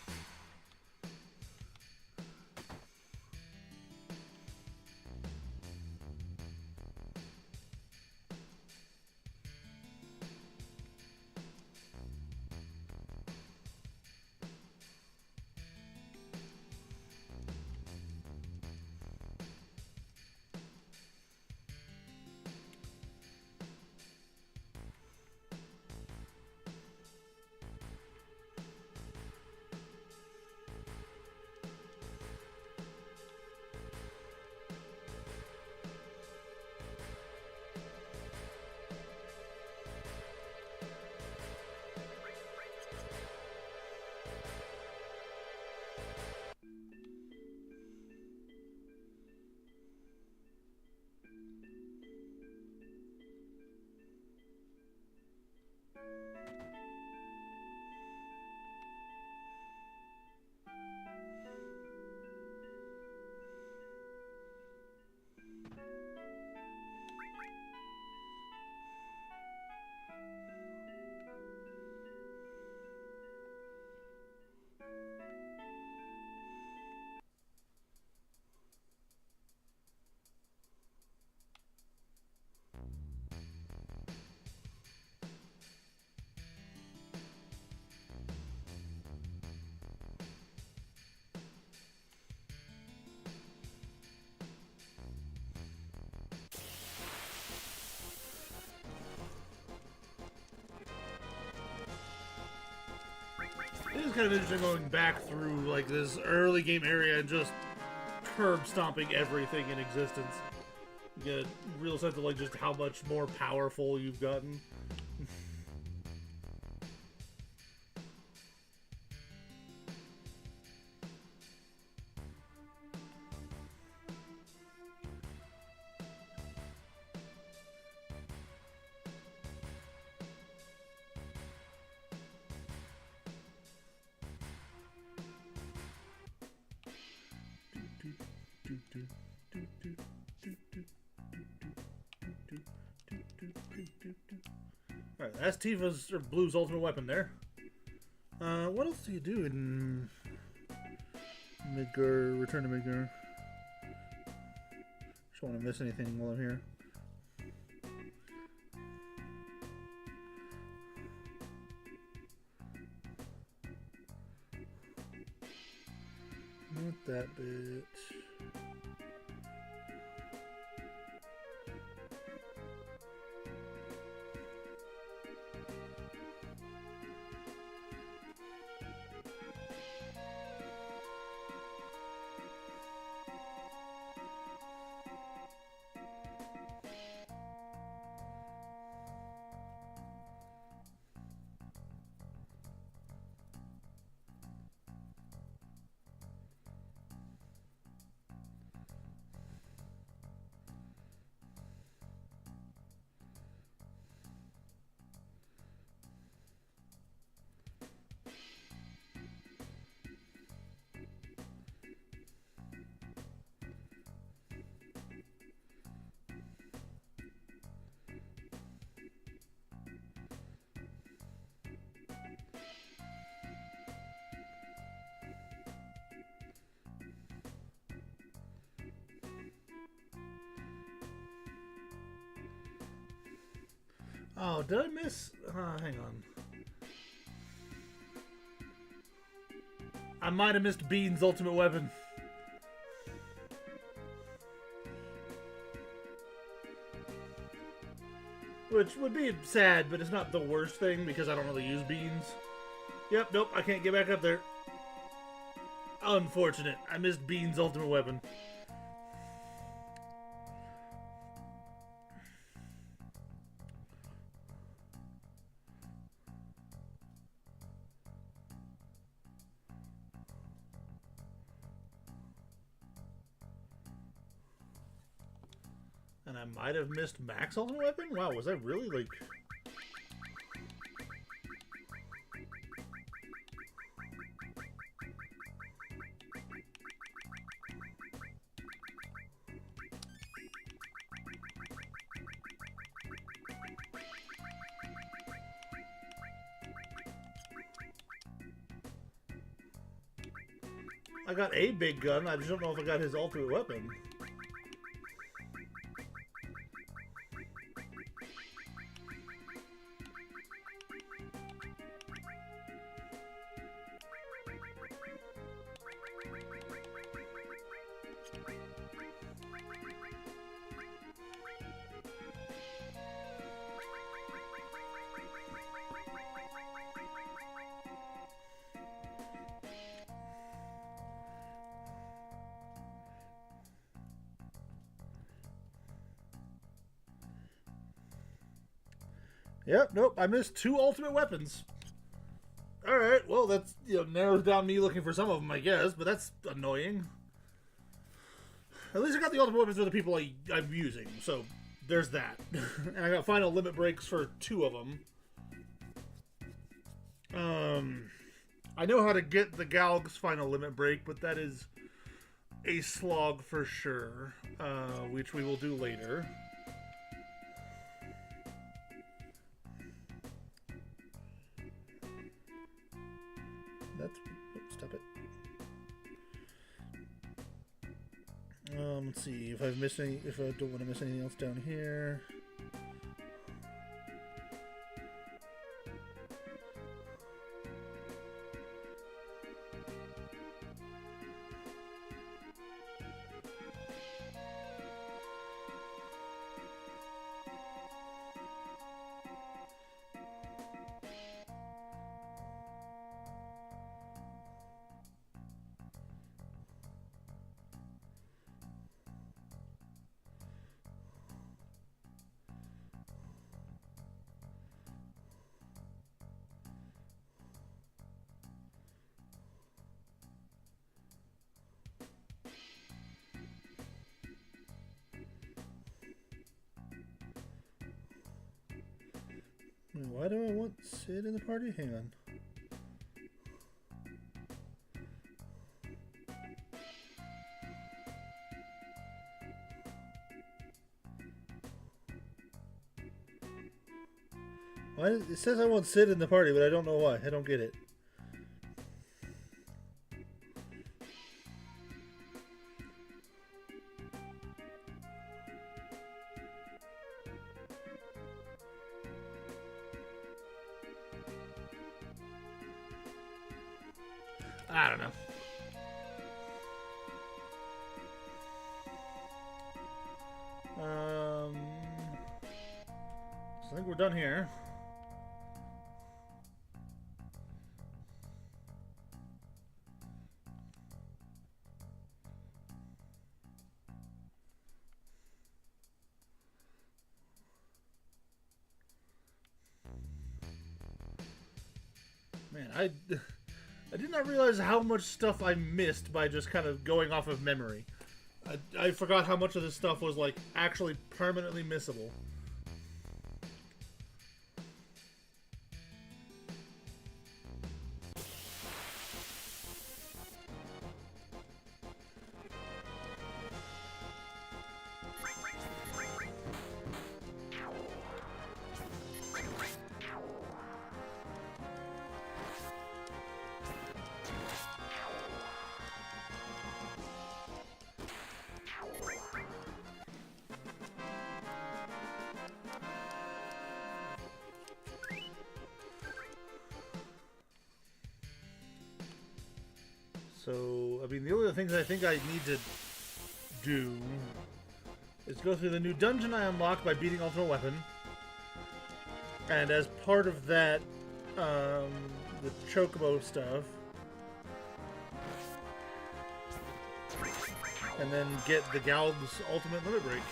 is kind of interesting going back through like this early game area and just curb stomping everything in existence. You get a real sense of like just how much more powerful you've gotten. Alright, that's Tifa's or Blue's ultimate weapon there. What else do you do in Midgar? Return to Midgar. Just don't want to miss anything while I'm here. Not that bit. Oh, did I miss? Hang on. I might have missed Bean's ultimate weapon. Which would be sad, but it's not the worst thing because I don't really use beans. Yep, nope, I can't get back up there. Unfortunate. I missed Bean's ultimate weapon. And I might have missed Mac's ultimate weapon? Wow, was I really, like... I got a big gun, I just don't know if I got his ultimate weapon. Yep, nope, I missed 2 ultimate weapons. Alright, well, that's, narrows down me looking for some of them, I guess, but that's annoying. At least I got the ultimate weapons for the people I'm using, so there's that. And I got final limit breaks for 2 of them. I know how to get the Galg's final limit break, but that is a slog for sure, which we will do later. Stop it. Let's see if I've missed any. If I don't want to miss anything else down here. Why do I want Sid in the party? Hang on. Why? It says I want Sid in the party, but I don't know why. I don't get it. I don't know. So I think we're done here. Man, I did not realize how much stuff I missed by just kind of going off of memory. I forgot how much of this stuff was, like, actually permanently missable. So, I mean, the only other things I think I need to do is go through the new dungeon I unlocked by beating Ultimate Weapon. And as part of that, the Chocobo stuff. And then get the Gald's Ultimate Limit Break.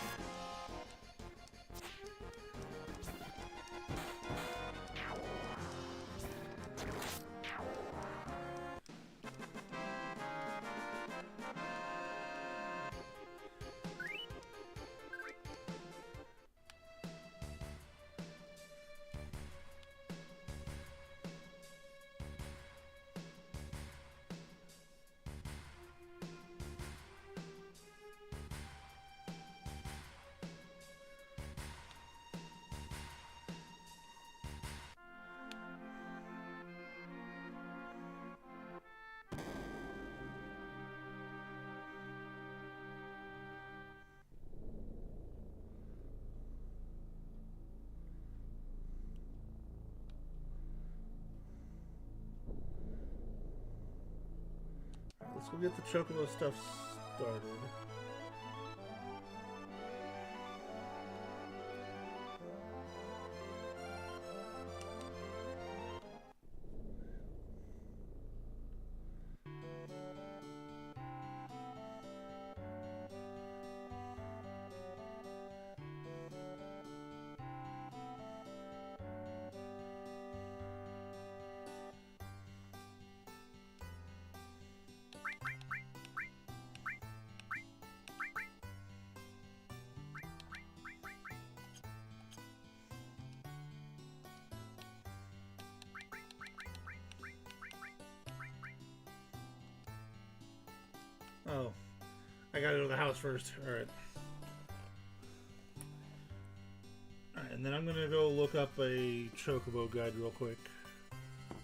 Let's go get the Chocobo stuff started. Oh, I gotta go to the house first. Alright. Alright, and then I'm gonna go look up a Chocobo guide real quick.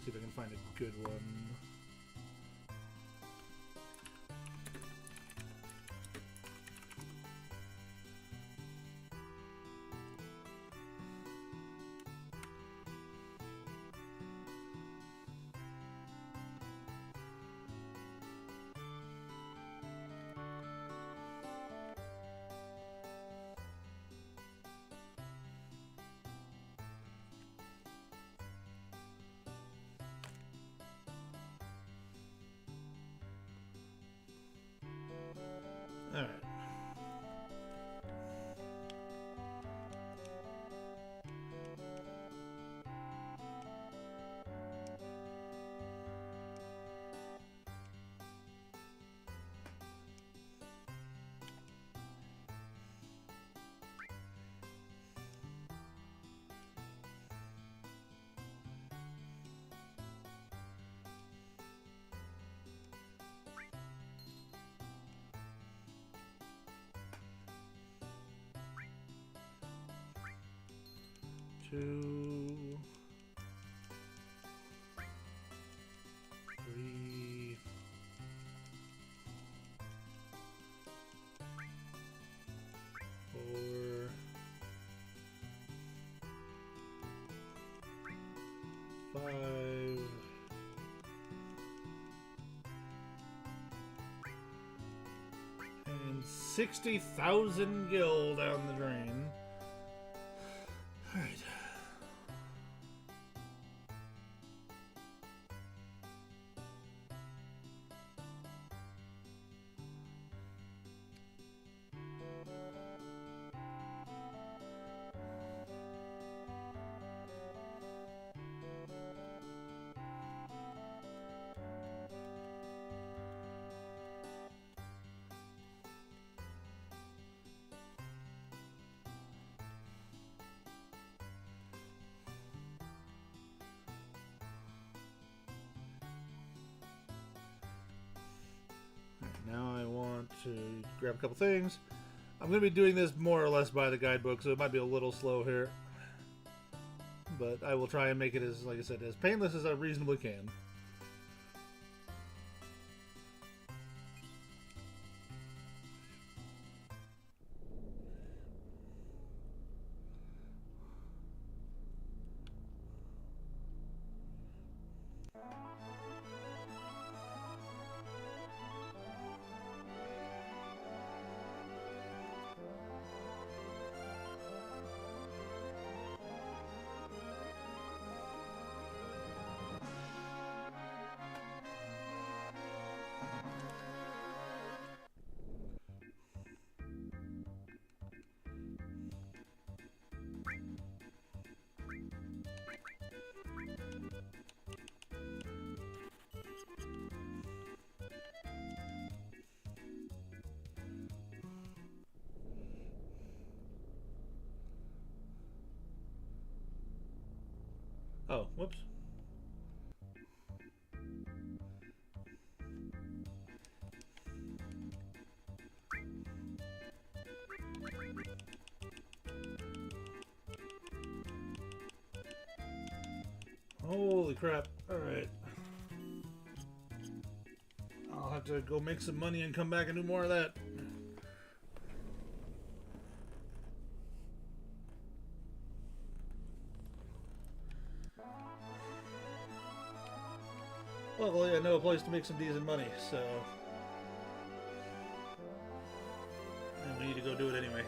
See if I can find a good one. 2, 3, 4, 5, and 60,000 gil down the drain. Alright. Now I want to grab a couple things. I'm going to be doing this more or less by the guidebook, so it might be a little slow here. But I will try and make it as, like I said, as painless as I reasonably can. Oh, whoops. Holy crap. Alright. I'll have to go make some money and come back and do more of that. Luckily, I know a place to make some decent money, so... and we need to go do it anyway.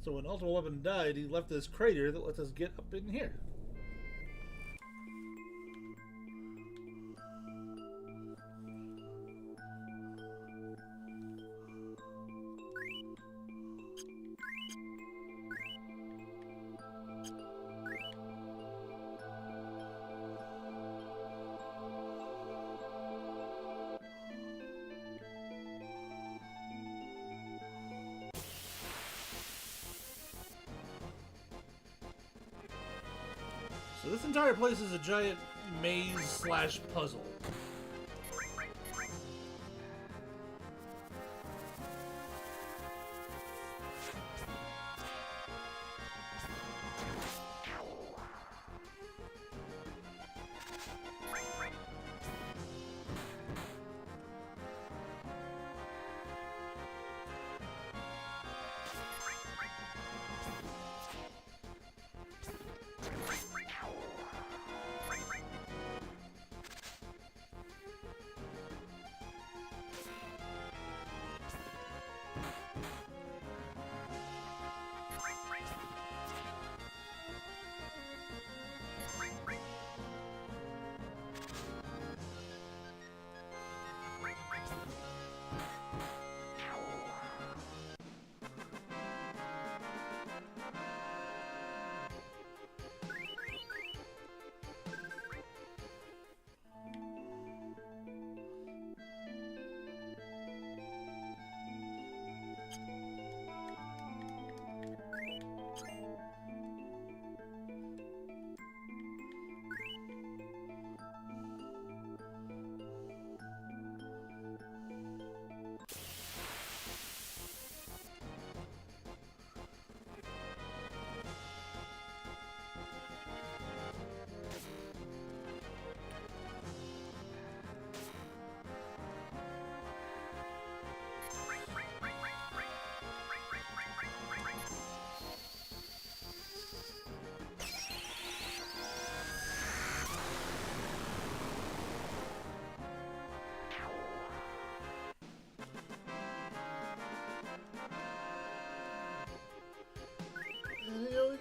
So when Ultimate Weapon died, he left this crater that lets us get up in here. So this entire place is a giant maze slash puzzle.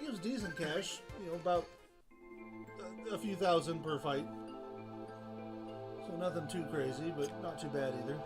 gives decent cash. You know, about a few thousand per fight. So nothing too crazy, but not too bad either.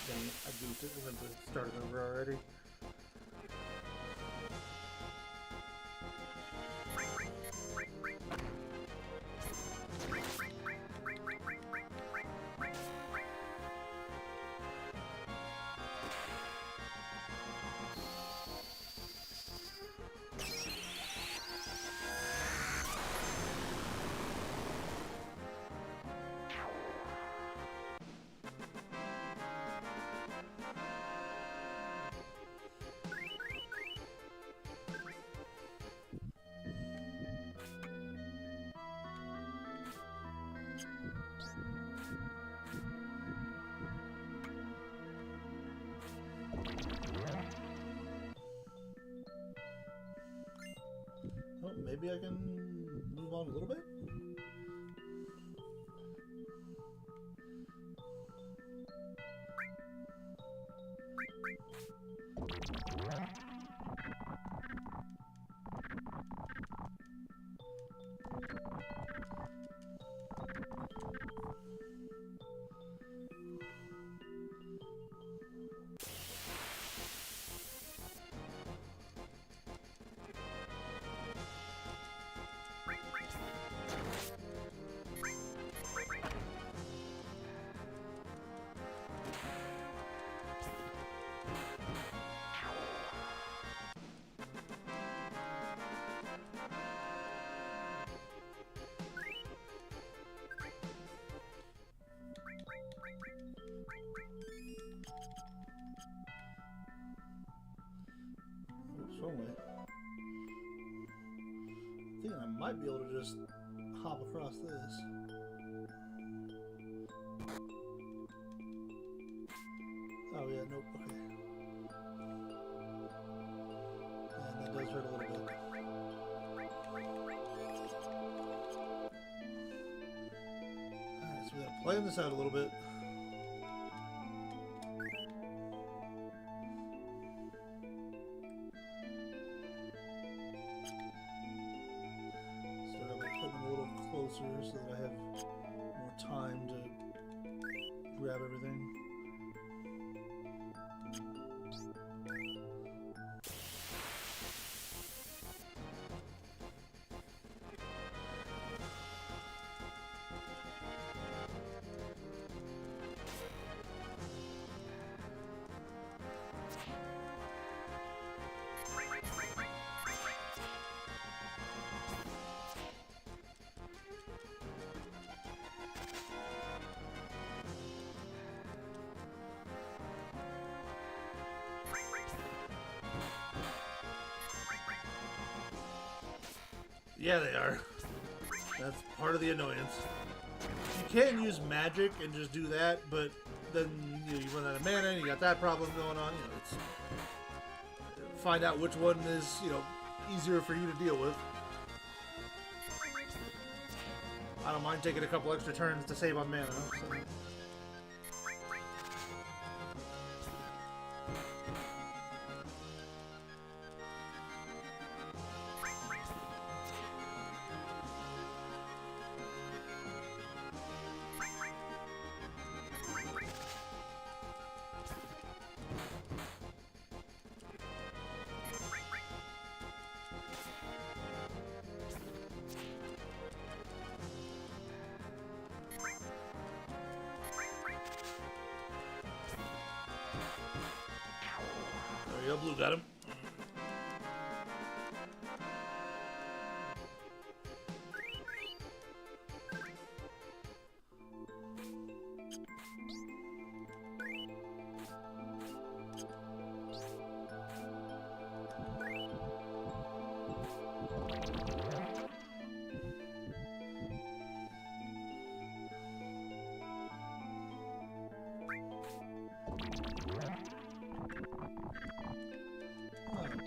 Dang it, I goofed it. We're going to start it over already. Oh, maybe I can move on a little bit? Somewhere. I think I might be able to just hop across this. Oh yeah, nope, okay. And that does hurt a little bit. Alright, so we gotta plan this out a little bit. So that I have more time to grab everything. Yeah, they are. That's part of the annoyance. You can use magic and just do that, but then you run out of mana and you got that problem going on. You know, it's find out which one is, you know, easier for you to deal with. I don't mind taking a couple extra turns to save on mana. So. we go. Blue got him.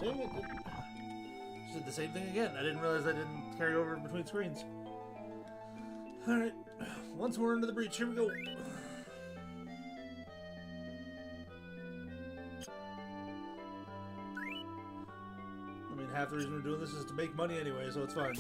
Dang it. Just did the same thing again. I didn't realize I didn't carry over between screens. Alright. Once we're into the breach, here we go. I mean, half the reason we're doing this is to make money anyway, so it's fine.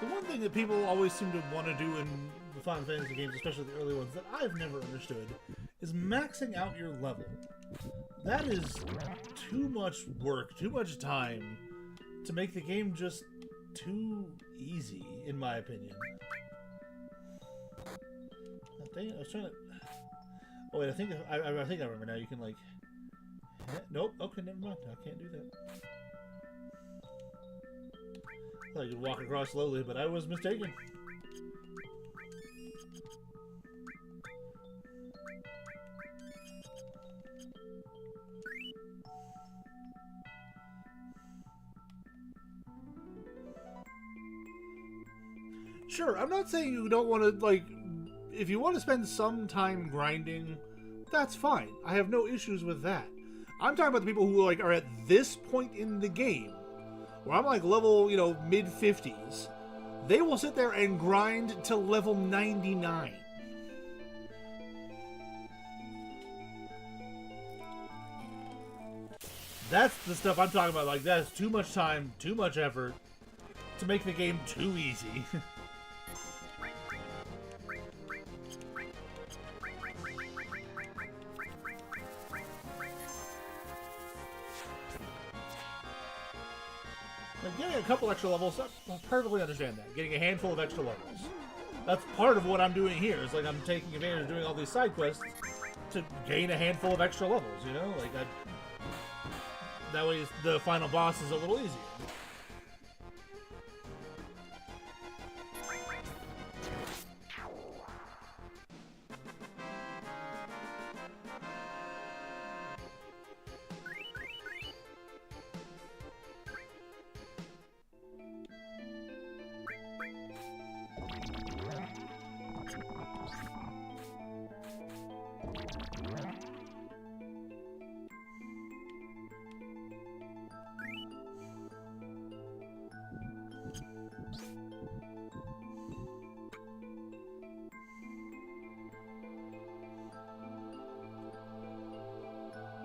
The one thing that people always seem to want to do in the Final Fantasy games, especially the early ones, that I've never understood, is maxing out your level. That is too much work, too much time, to make the game just too easy, in my opinion. Oh, dang it, I was trying to... Oh wait, I think I remember now. You can, like... Nope, okay, never mind. I can't do that. I thought you could walk across slowly, but I was mistaken. Sure, I'm not saying you don't want to, like... If you want to spend some time grinding, that's fine. I have no issues with that. I'm talking about the people who, like, are at this point in the game, where I'm like level, you know, mid-50s, they will sit there and grind to level 99. That's the stuff I'm talking about. Like, that's too much time, too much effort to make the game too easy. Like, getting a couple extra levels, I perfectly understand that. Getting a handful of extra levels. That's part of what I'm doing here. It's like I'm taking advantage of doing all these side quests to gain a handful of extra levels, you know? Like, that way the final boss is a little easier.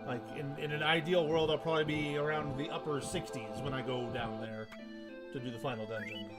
Like, in an ideal world, I'll probably be around the upper 60s when I go down there to do the final dungeon.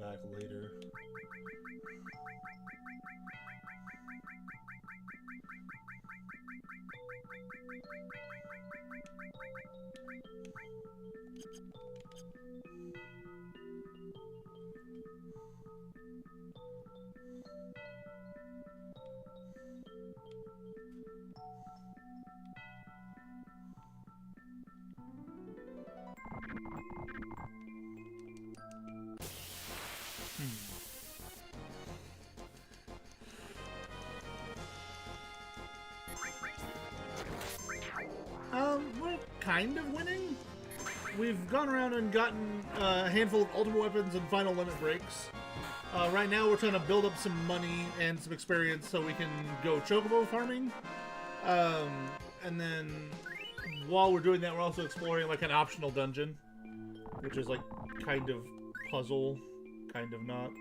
back later. We're kind of winning. We've gone around and gotten a handful of ultimate weapons and final limit breaks. Right now we're trying to build up some money and some experience so we can go chocobo farming. And then while we're doing that, we're also exploring like an optional dungeon, which is like kind of puzzle, kind of not.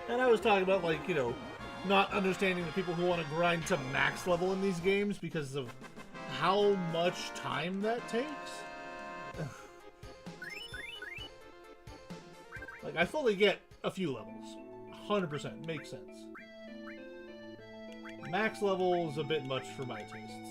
And I was talking about, like, you know, not understanding the people who want to grind to max level in these games because of how much time that takes. Like, I fully get a few levels. 100% makes sense. Max level is a bit much for my tastes.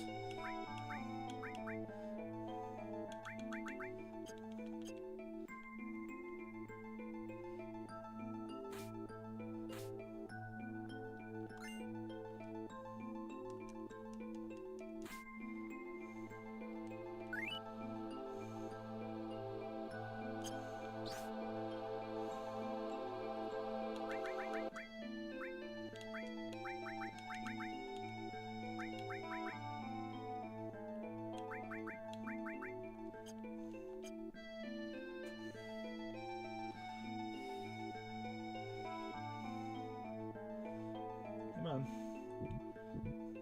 Come on.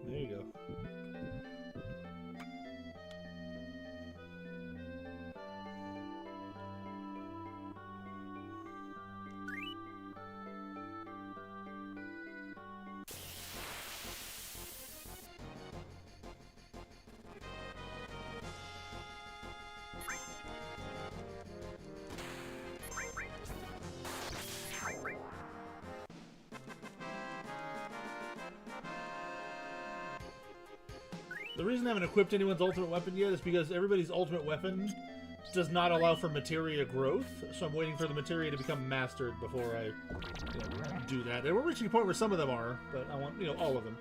There you go. The reason I haven't equipped anyone's ultimate weapon yet is because everybody's ultimate weapon does not allow for materia growth, so I'm waiting for the materia to become mastered before I do that. And we're reaching a point where some of them are, but I want, all of them.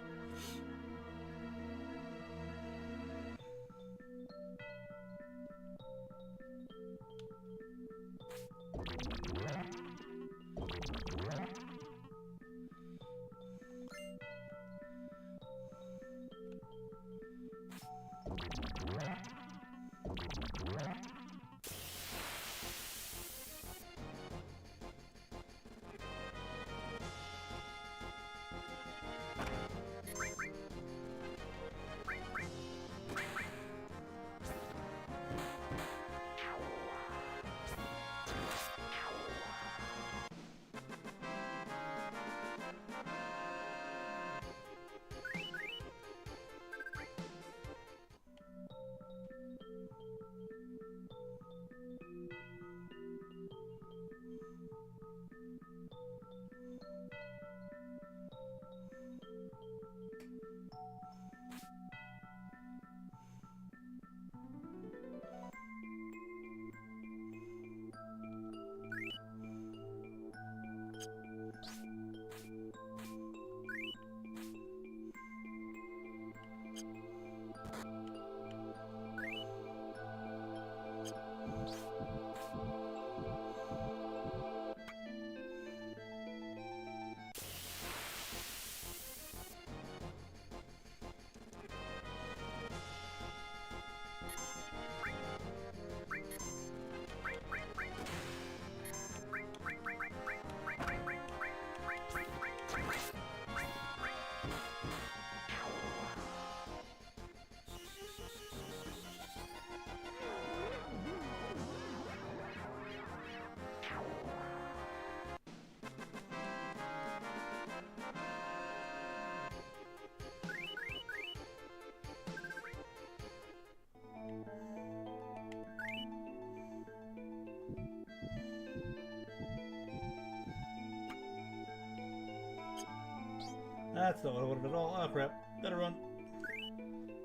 That's not what I wanted at all. Oh crap. Better run.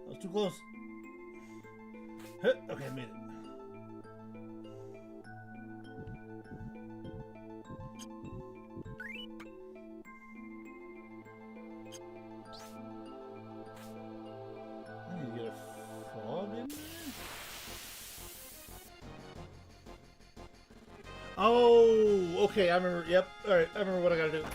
That was too close. Okay, I made it. I need to get a frog in there? Oh, okay, I remember. Yep. Alright, I remember what I gotta do.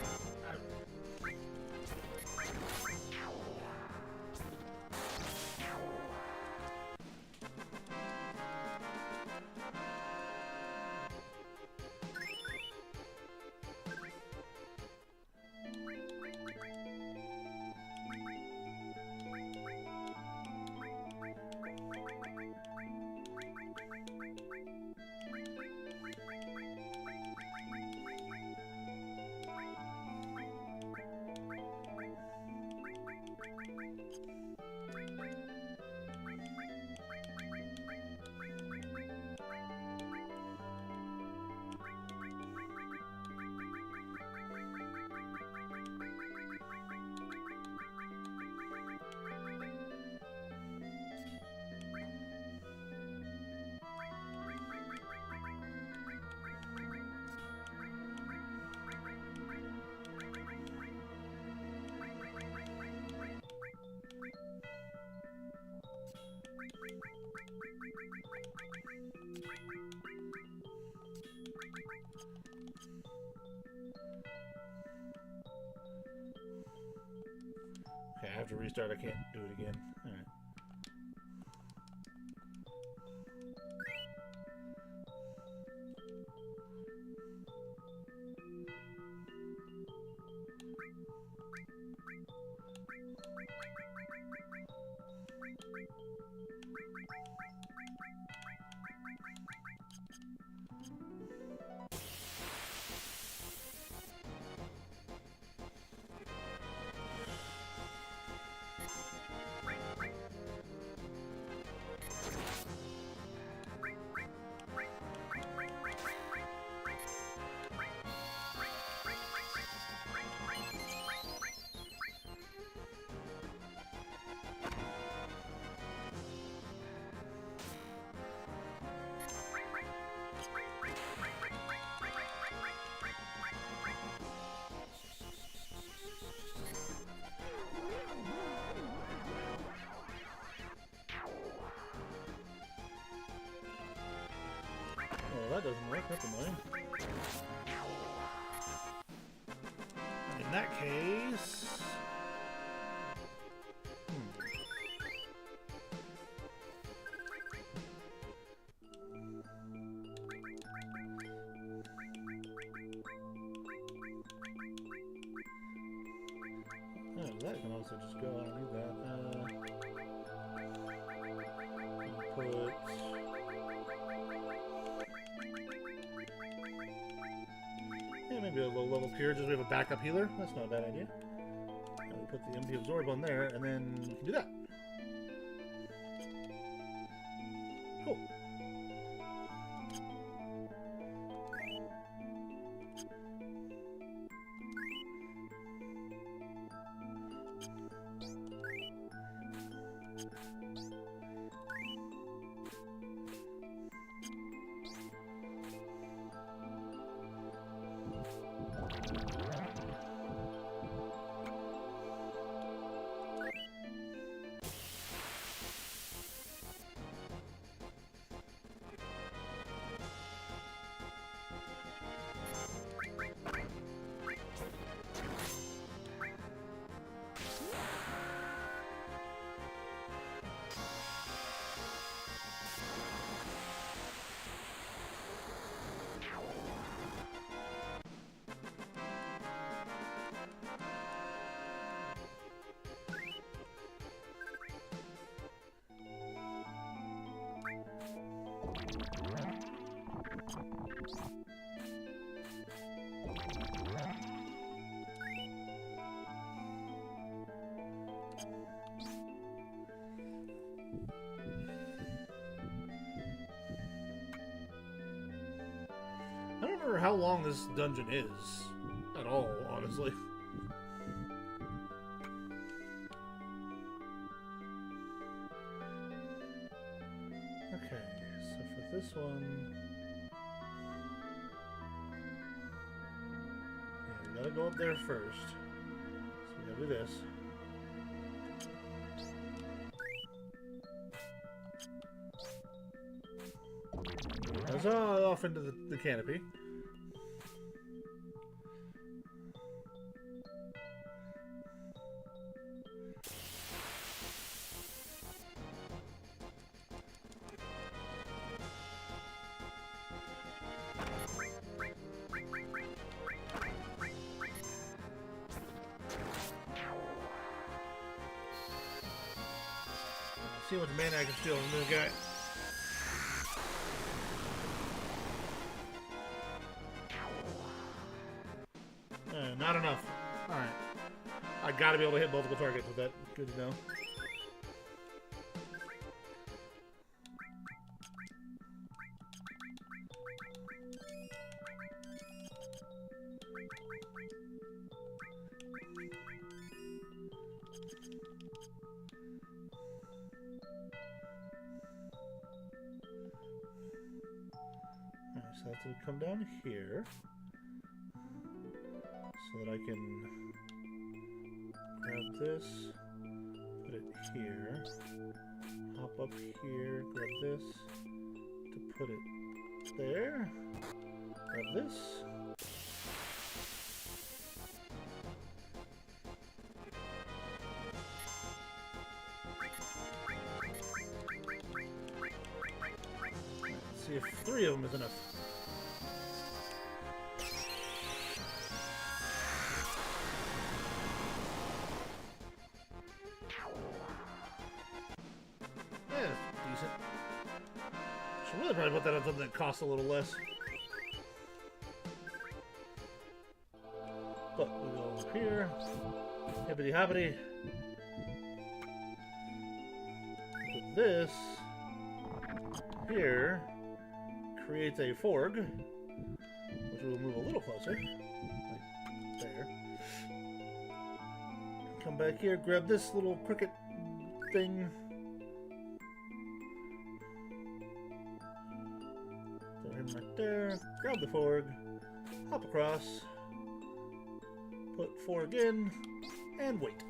Okay, I have to restart. I can't do it again. Alright. Well, that doesn't work. That's annoying. In that case... Oh, that can also just go. I don't need that. Put... Yeah, maybe a low level cure, just we have a backup healer. That's not a bad idea. And we put the MP absorb on there, and then we can do that. Cool. I don't remember how long this dungeon is at all, honestly. this one. Yeah, we gotta go up there first. So we gotta do this. That's off into the canopy. See how much mana I can steal from this guy. Not enough. Alright. I gotta be able to hit multiple targets with that. Good to know. Alright, so I have to come down here. So that I can grab this, put it here, hop up here, grab this, to put it there, grab this. Let's see if 3 of them is enough. Should really probably put that on something that costs a little less. But we go over here. Hippity hoppity. Put this here. Creates a forg, which will move a little closer. Like there. Come back here, grab this little cricket thing. Right there, grab the forg, hop across, put forg in, and wait.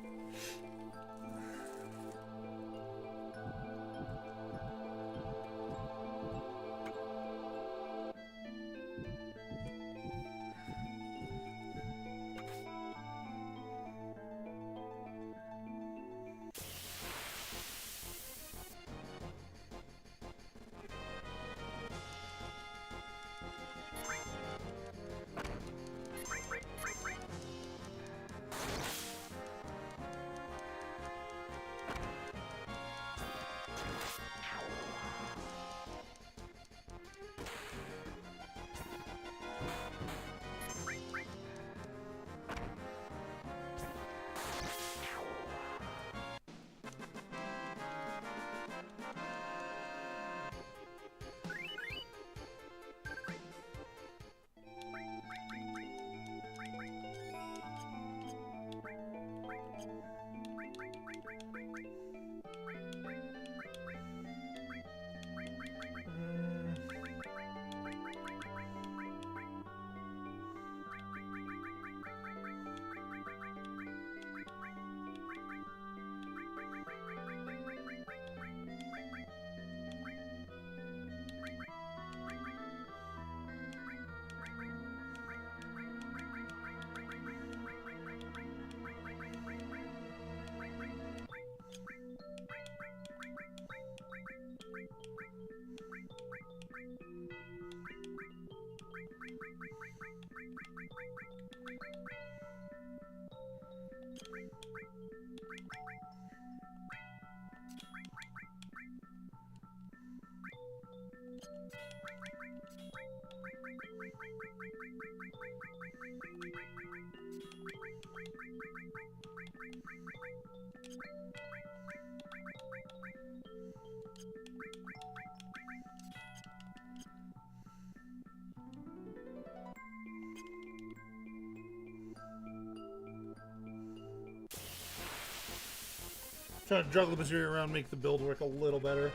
Trying to juggle the material around, make the build work a little better.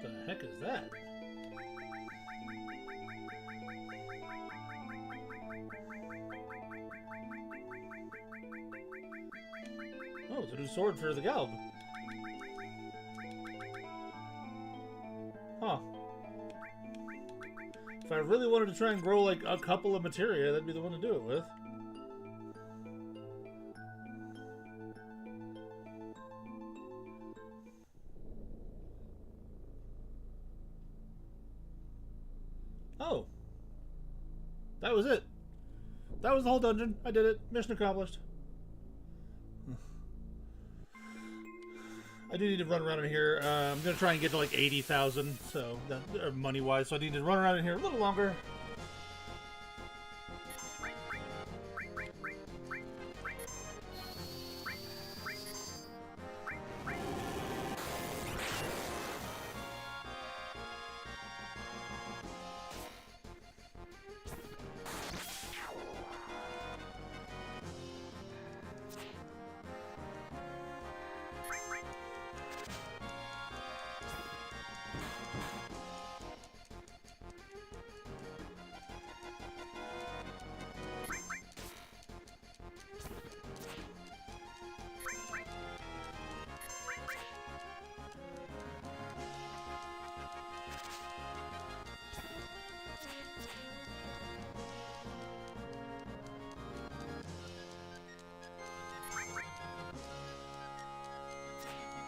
The heck is that? Oh, it's a new sword for the Galb. Huh. If I really wanted to try and grow like a couple of materia, that'd be the one to do it with. Oh. That was it. That was the whole dungeon. I did it. Mission accomplished. I do need to run around in here. I'm going to try and get to like 80,000, so money-wise. So I need to run around in here a little longer.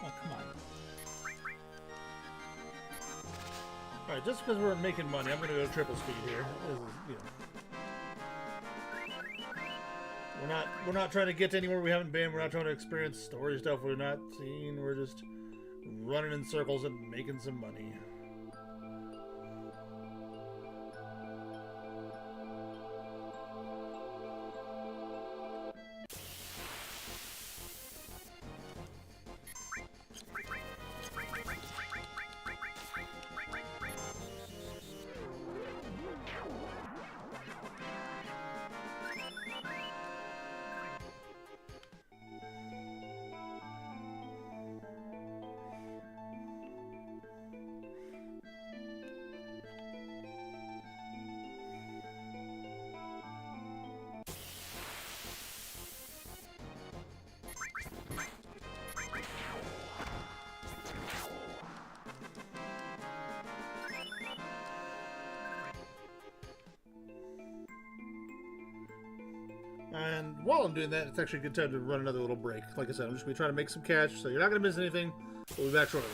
Come on. Alright, just because we're making money, I'm going to go triple speed here. This is, you know. We're not trying to get to anywhere we haven't been. We're not trying to experience story stuff we're not seeing. We're just running in circles and making some money. And while I'm doing that, it's actually a good time to run another little break. Like I said, I'm just going to try to make some cash, so you're not going to miss anything. We'll be back shortly.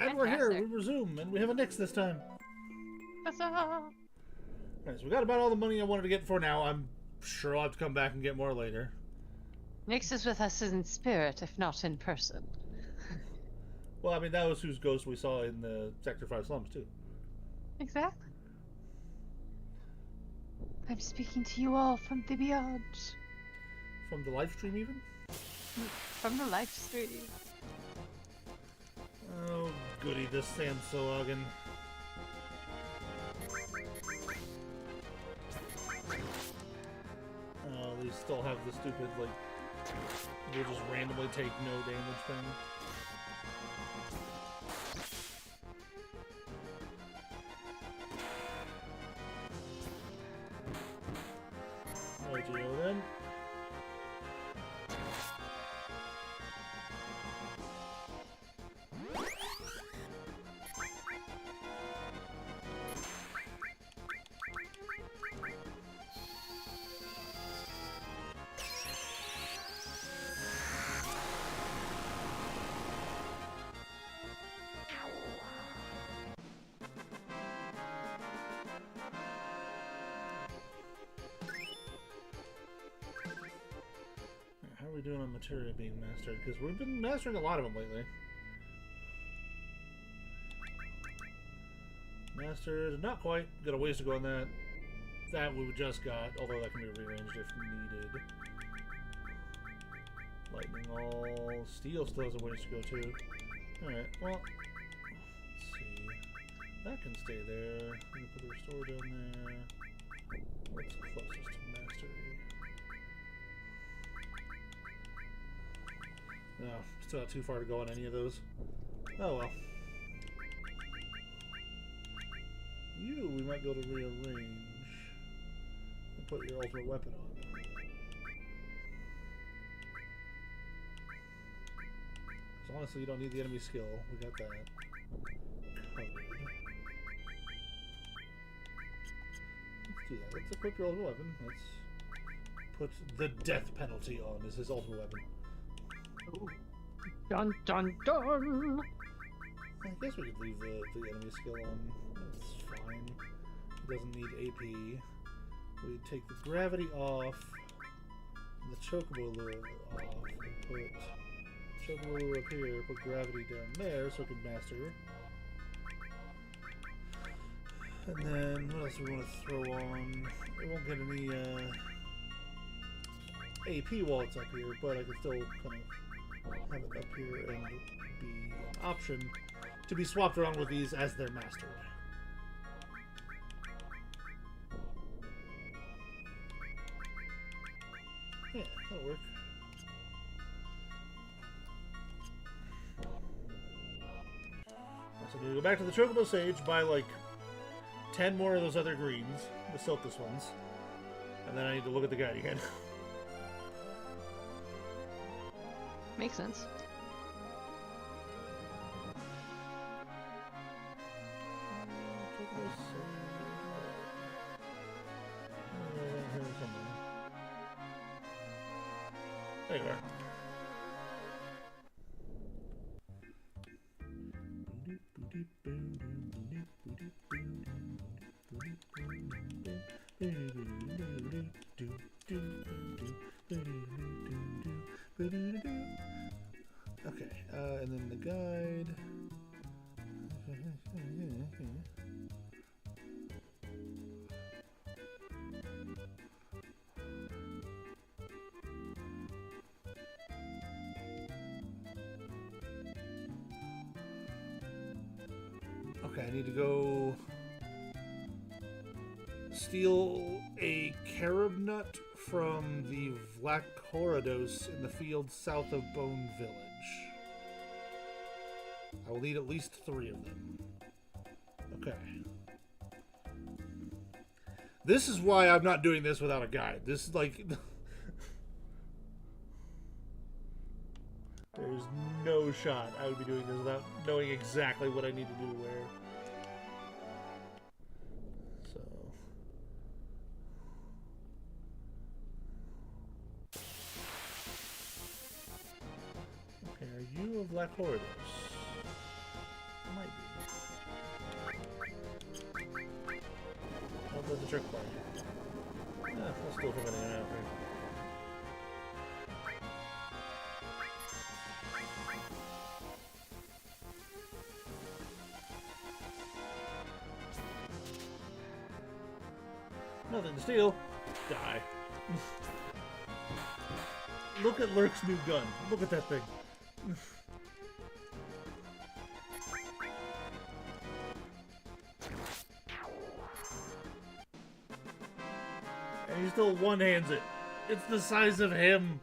And we're here. We resume, and we have a Nix this time. Huzzah! Alright, so we got about all the money I wanted to get for now. I'm sure I'll have to come back and get more later. Nix is with us in spirit, if not in person. Well, I mean, that was whose ghost we saw in the Sector 5 slums, too. Exactly. I'm speaking to you all from the beyond. From the live stream, even? From the live stream. Oh, goody, this Samsoagan. Oh, they still have the stupid, like, they'll just randomly take no damage thing. Rightio then. How are we doing on materia being mastered? Because we've been mastering a lot of them lately. Mastered, not quite. Got a ways to go on that. That we just got, although that can be rearranged if needed. Lightning all. Steel still has a ways to go too. Alright, well, let's see. That can stay there. I'm gonna put the restore down there. What's closest to mastery? No, still not too far to go on any of those. Oh well. You, we might be able to rearrange and put your ultimate weapon on. So honestly, you don't need the enemy skill. We got that covered. Let's do that. Let's equip your ultimate weapon. Let's put the death penalty on as his ultimate weapon. Ooh. Dun dun dun! I guess we could leave the enemy skill on. That's fine. It doesn't need AP. We take the gravity off, and the chocobo lure off, and put chocobo lure up here, put gravity down there so it can master. And then, what else do we want to throw on? It won't get any AP while it's up here, but I can still kind of have it up here and be an option to be swapped around with these as they're mastered. Yeah, that'll work. So we go back to the Chocobo Sage, buy like 10 more of those other greens, the Silkus ones, and then I need to look at the guide again. Makes sense. There you are. Okay, and then the guide. Okay, I need to go steal a carob nut from the Vlachorodos in the field south of Bone Village. I will need at least 3 of them. Okay. This is why I'm not doing this without a guide. This is like... There's no shot I would be doing this without knowing exactly what I need to do where. So... Okay, are you a Vlachorodos? Might be. I'll do the trick play. Yeah, let's do it from anything out here. Nothing to steal. Die. Look at Lurk's new gun. Look at that thing. And he still one-hands it. It's the size of him.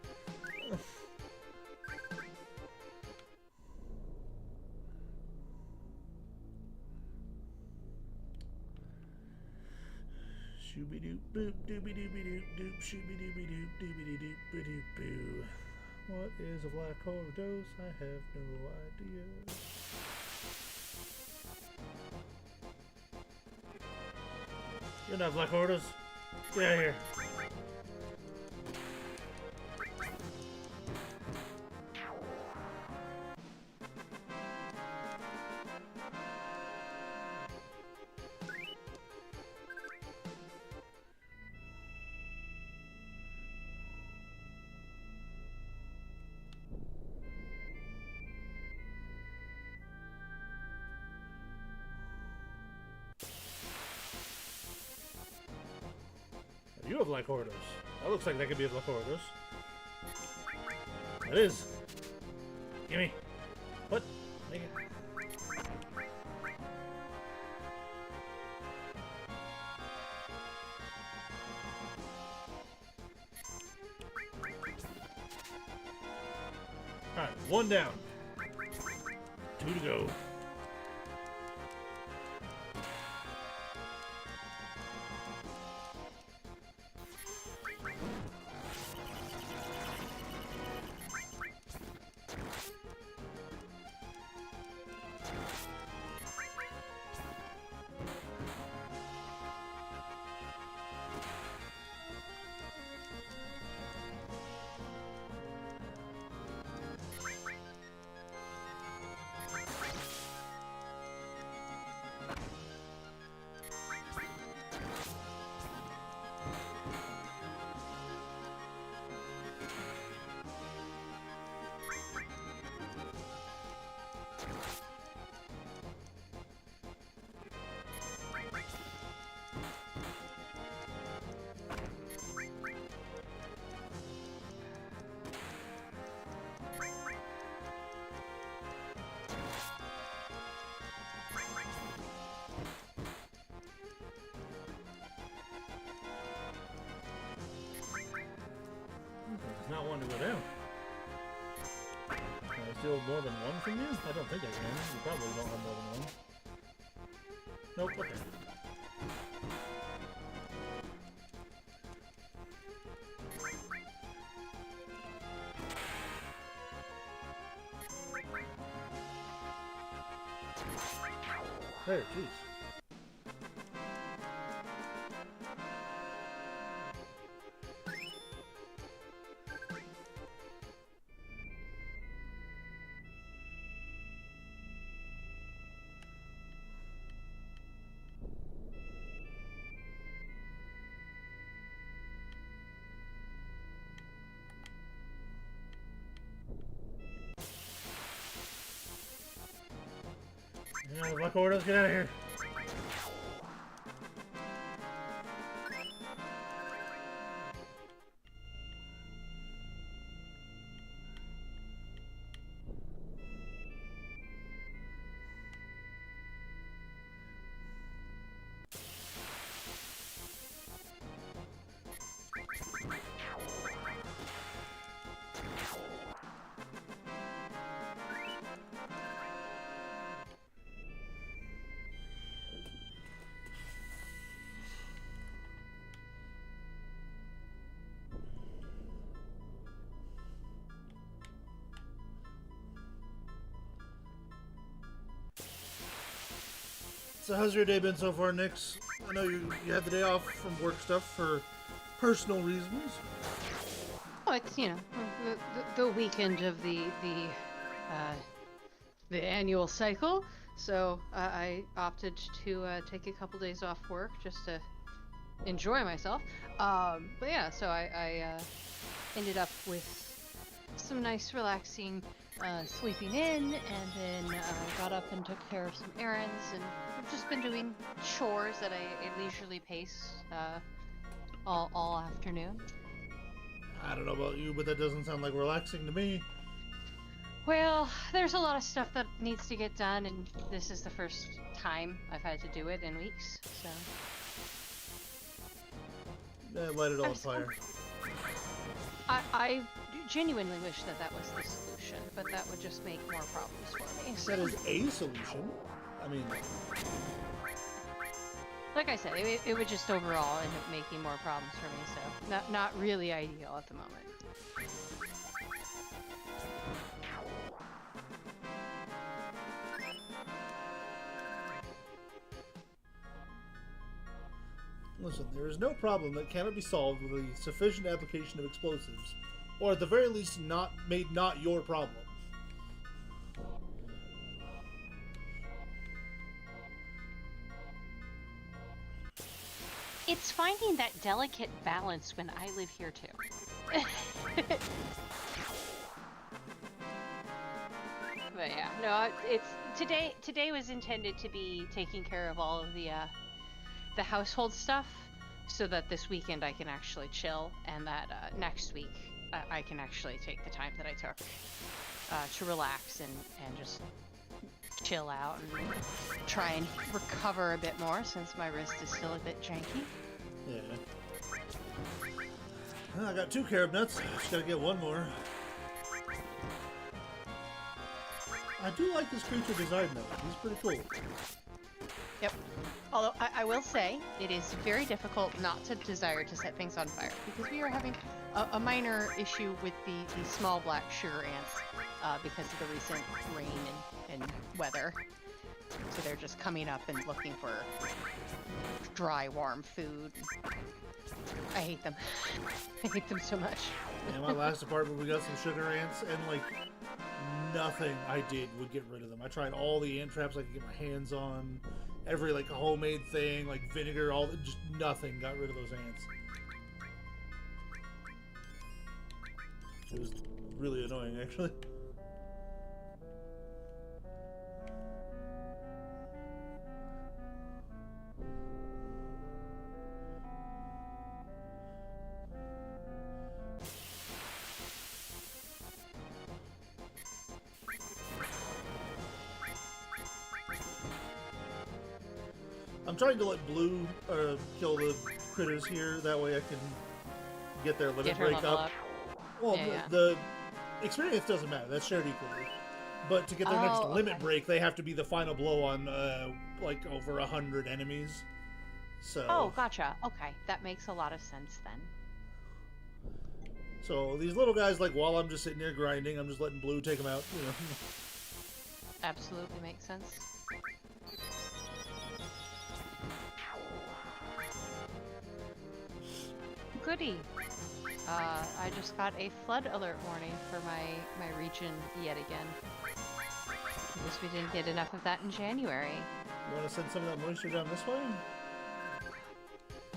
Shooby doop boop dooby dooby doop doop shooby dooby doop dooby doop doop boo. What is a black hole dose? I have no idea. You're not Black Hordos. Get out of here. You have Black Hordos. That looks like that could be a Black Hordos. That is. Gimme. What? Make it. Alright, one down. Two to go. It's not one to go down. Can I steal more than one from you? I don't think I can. You probably don't have more than one. Nope, okay. There, jeez. Yeah, Black Hordos, get out of here. So how's your day been so far, Nix? I know you had the day off from work stuff for personal reasons. Oh, it's, you know, the weekend of the annual cycle. So I opted to take a couple days off work just to enjoy myself. But yeah, so I ended up with some nice relaxing sleeping in, and then got up and took care of some errands, and I've just been doing chores at a leisurely pace all afternoon. I don't know about you, but that doesn't sound like relaxing to me. Well, there's a lot of stuff that needs to get done, and this is the first time I've had to do it in weeks, so... Light it all on fire. I genuinely wish that that was the solution, but that would just make more problems for me. So. That is a solution. I mean... Like I said, it would just overall end up making more problems for me, so not really ideal at the moment. Listen, there is no problem that cannot be solved with a sufficient application of explosives, or at the very least not your problem. It's finding that delicate balance when I live here too. But yeah, no, it's today was intended to be taking care of all of the household stuff, so that this weekend I can actually chill, and that next week I can actually take the time that I took to relax and just chill out and try and recover a bit more, since my wrist is still a bit janky. Yeah. Well, I got 2 carob nuts. Just gotta get 1 more. I do like this creature design though. He's pretty cool. Yep. Although I will say, it is very difficult not to desire to set things on fire, because we are having a minor issue with the small black sugar ants because of the recent rain and weather. So they're just coming up and looking for dry, warm food. I hate them. I hate them so much. In my last apartment, we got some sugar ants, and like nothing I did would get rid of them. I tried all the ant traps I could get my hands on, every like homemade thing, like vinegar, just nothing got rid of those ants. It was really annoying, actually. I'm trying to let Blue kill the critters here, that way I can get their limit break up. Well, yeah. The experience doesn't matter, that's shared equally. But to get their next limit break, they have to be the final blow on like over 100 enemies. So. Oh, gotcha. Okay, that makes a lot of sense then. So these little guys, like while I'm just sitting there grinding, I'm just letting Blue take them out. You know. Absolutely makes sense. Goody. I just got a flood alert warning for my region yet again. Because we didn't get enough of that in January. You want to send some of that moisture down this way?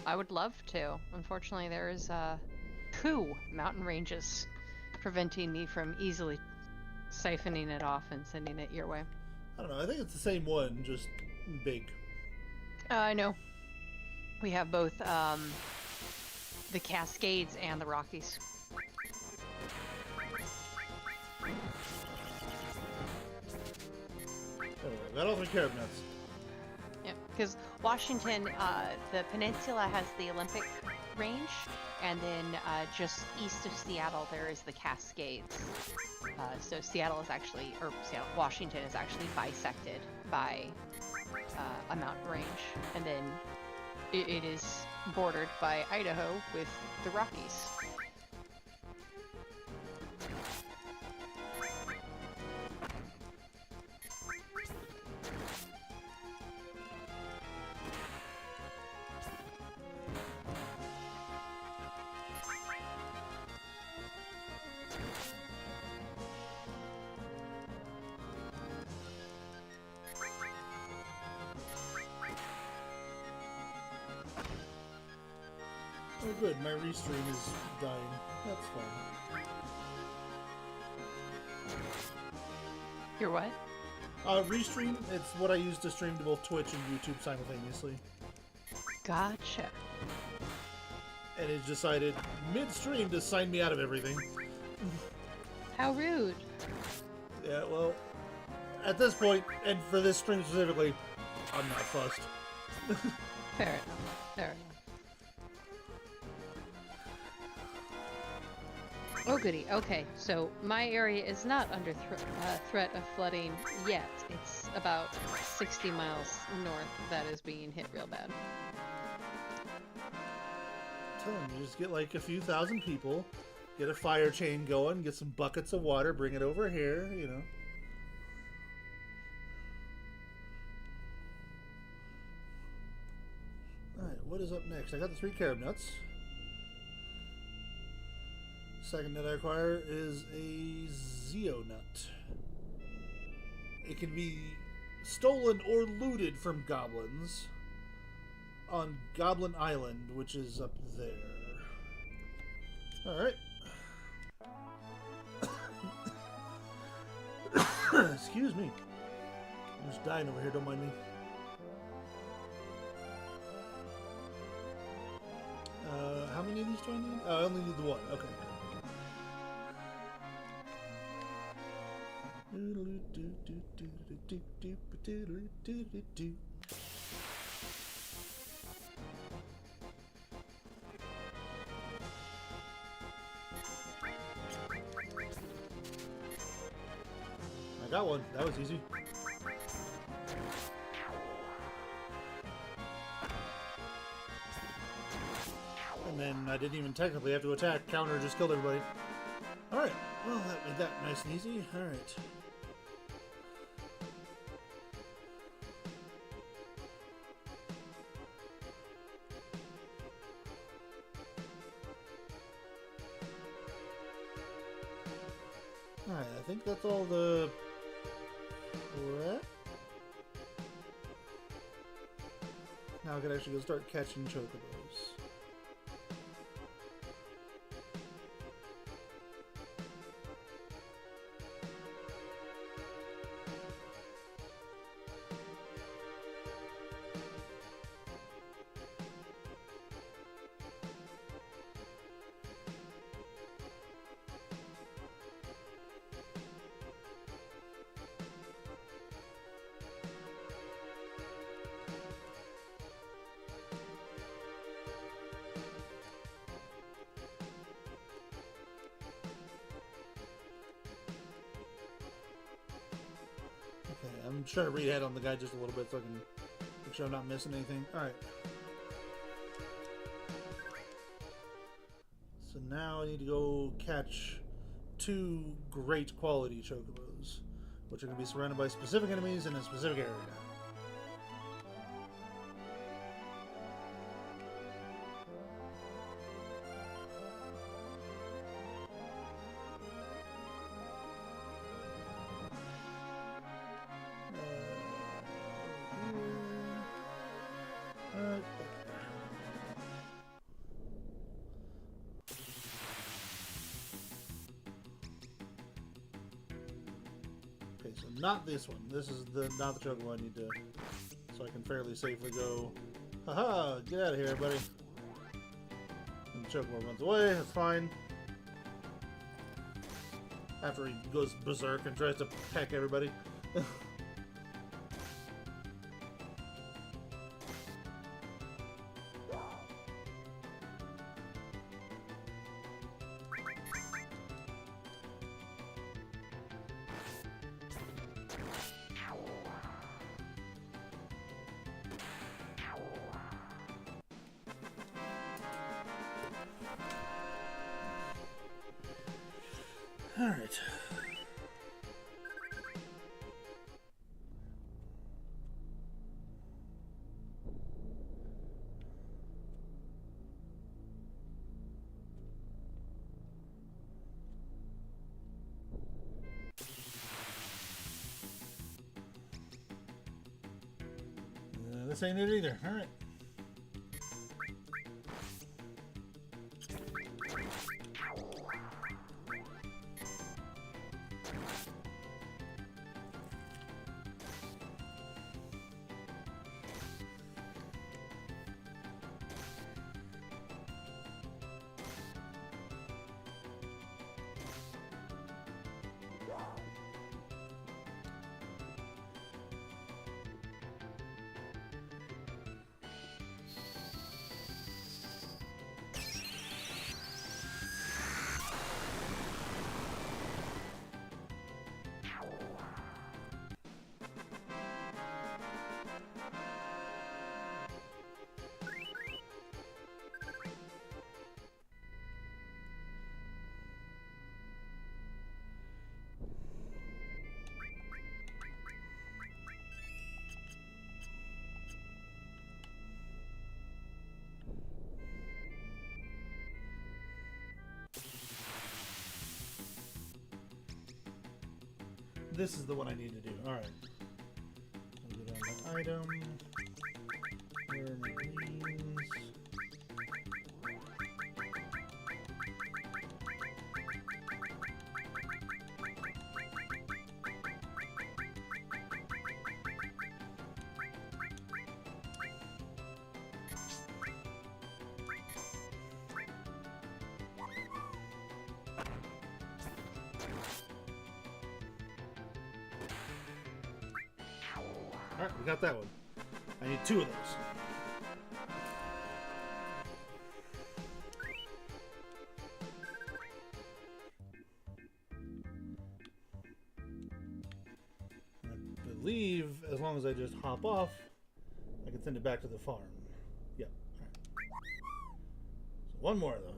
I would love to. Unfortunately, there is 2 mountain ranges preventing me from easily siphoning it off and sending it your way. I don't know. I think it's the same one, just big. I know. We have both the Cascades and the Rockies. Anyway, got all 3 carob nuts. Yeah, because Washington, the peninsula has the Olympic range, and then just east of Seattle there is the Cascades. So Washington is actually bisected by a mountain range, and then it is bordered by Idaho with the Rockies. Oh, good. My restream is dying. That's fine. Your what? Restream. It's what I use to stream to both Twitch and YouTube simultaneously. Gotcha. And it decided mid-stream to sign me out of everything. How rude. Yeah, well, at this point, and for this stream specifically, I'm not fussed. Fair enough. Fair enough. Oh goody. Okay, so my area is not under threat of flooding yet. It's about 60 miles north that is being hit real bad. Tell them, you just get like a few thousand people, get a fire chain going, get some buckets of water, bring it over here, you know. Alright, what is up next? I got the 3 carob nuts. Second nut I acquire is a Zeo nut. It can be stolen or looted from goblins on Goblin Island, which is up there. Alright. Excuse me. I'm just dying over here, don't mind me. How many of these do I need? Oh, I only need the one. Okay. I got one. That was easy. And then I didn't even technically have to attack. Counter just killed everybody. Alright. Well, that made that nice and easy. Alright. Alright, I think that's all the... What? Now I can actually go start catching chocobos. I'm trying to read ahead on the guy just a little bit so I can make sure I'm not missing anything. Alright. So now I need to go catch 2 great quality chocobos, which are going to be surrounded by specific enemies in a specific area. Okay, so not this one. This is not the chocobo I need to, so I can fairly safely go. Haha! Get out of here, buddy. And the chocobo runs away. That's fine. After he goes berserk and tries to peck everybody. Alright. This ain't it either. Alright. This is the one I need to do. Alright. Go down to item. Where are my greens? Alright, we got that one. I need 2 of those. I believe as long as I just hop off, I can send it back to the farm. Yep. Alright. So 1 more of those.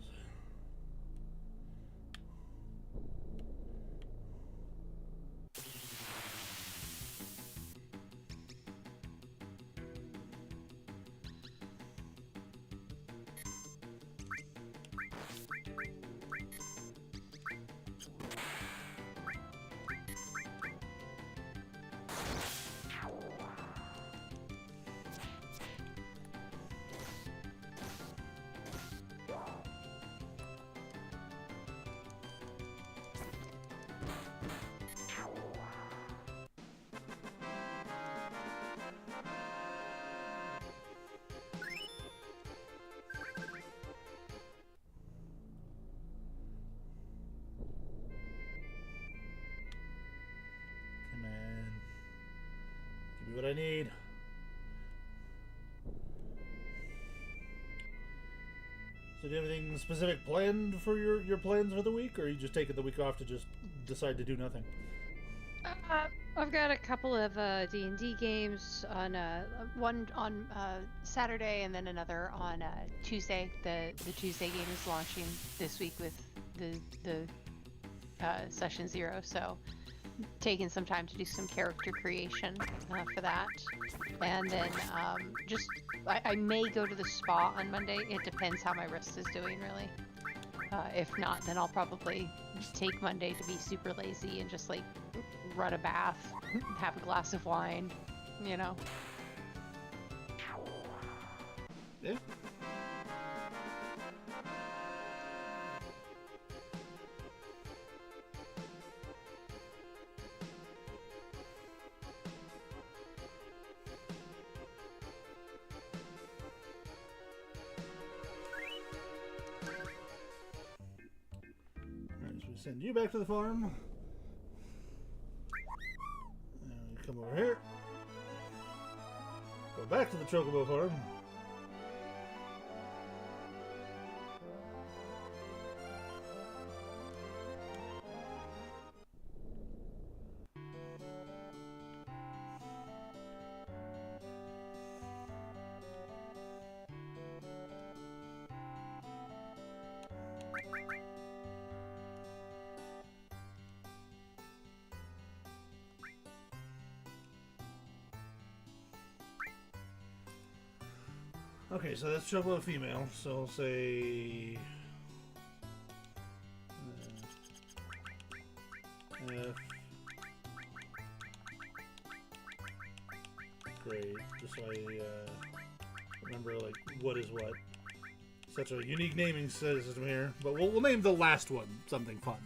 Give me what I need. So do you have anything specific planned for your plans for the week, or are you just taking the week off to just decide to do nothing? I've got a couple of D&D games on one on Saturday and then another on Tuesday. The Tuesday game is launching this week with the session 0, so taking some time to do some character creation for that. And then just I may go to the spa on Monday. It depends how my wrist is doing, really. If not, then I'll probably take Monday to be super lazy and just like run a bath, have a glass of wine, you know. Yeah. Alright, so we send you back to the farm. And we come over here. Go back to the Chocobo farm. Okay, so that's Chocobo female, so I'll say F. Great, just so I remember like what is what. Such a unique naming system here, but we'll name the last one something fun.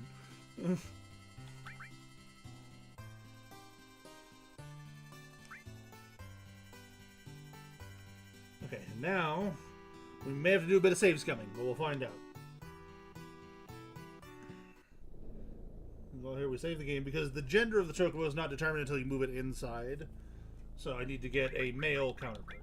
Okay, now we may have to do a bit of save scumming, but we'll find out. Well, here we save the game because the gender of the Chocobo is not determined until you move it inside. So I need to get a male counterpart.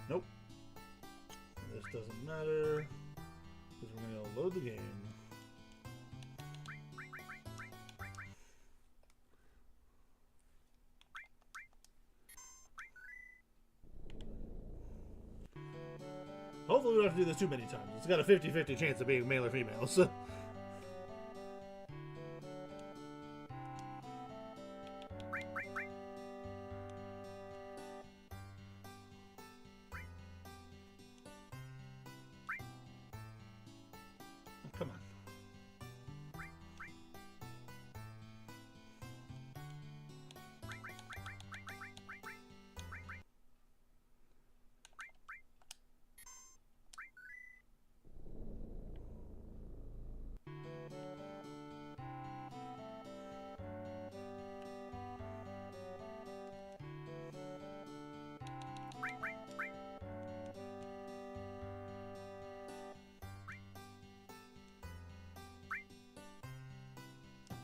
Nope. This doesn't matter because we're going to load the game. Hopefully we don't have to do this too many times. It's got a 50-50 chance of being male or female, so... Come on.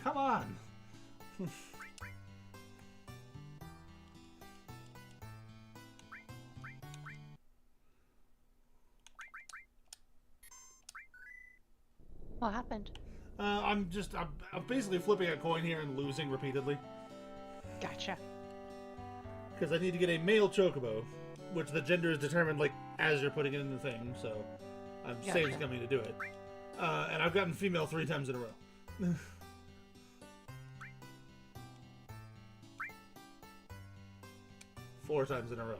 Come on! What happened? I'm basically flipping a coin here and losing repeatedly. Gotcha. Because I need to get a male chocobo, which the gender is determined, like, as you're putting it in the thing, so I'm saves coming to do it. And I've gotten female 3 times in a row. 4 times in a row.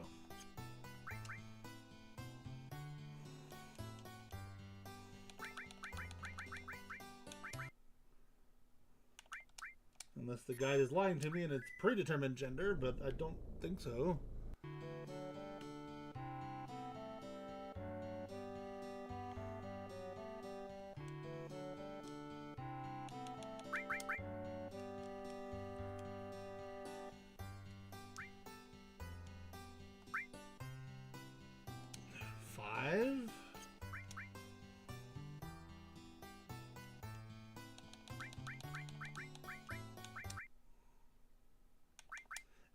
Unless the guy is lying to me and it's predetermined gender, but I don't think so.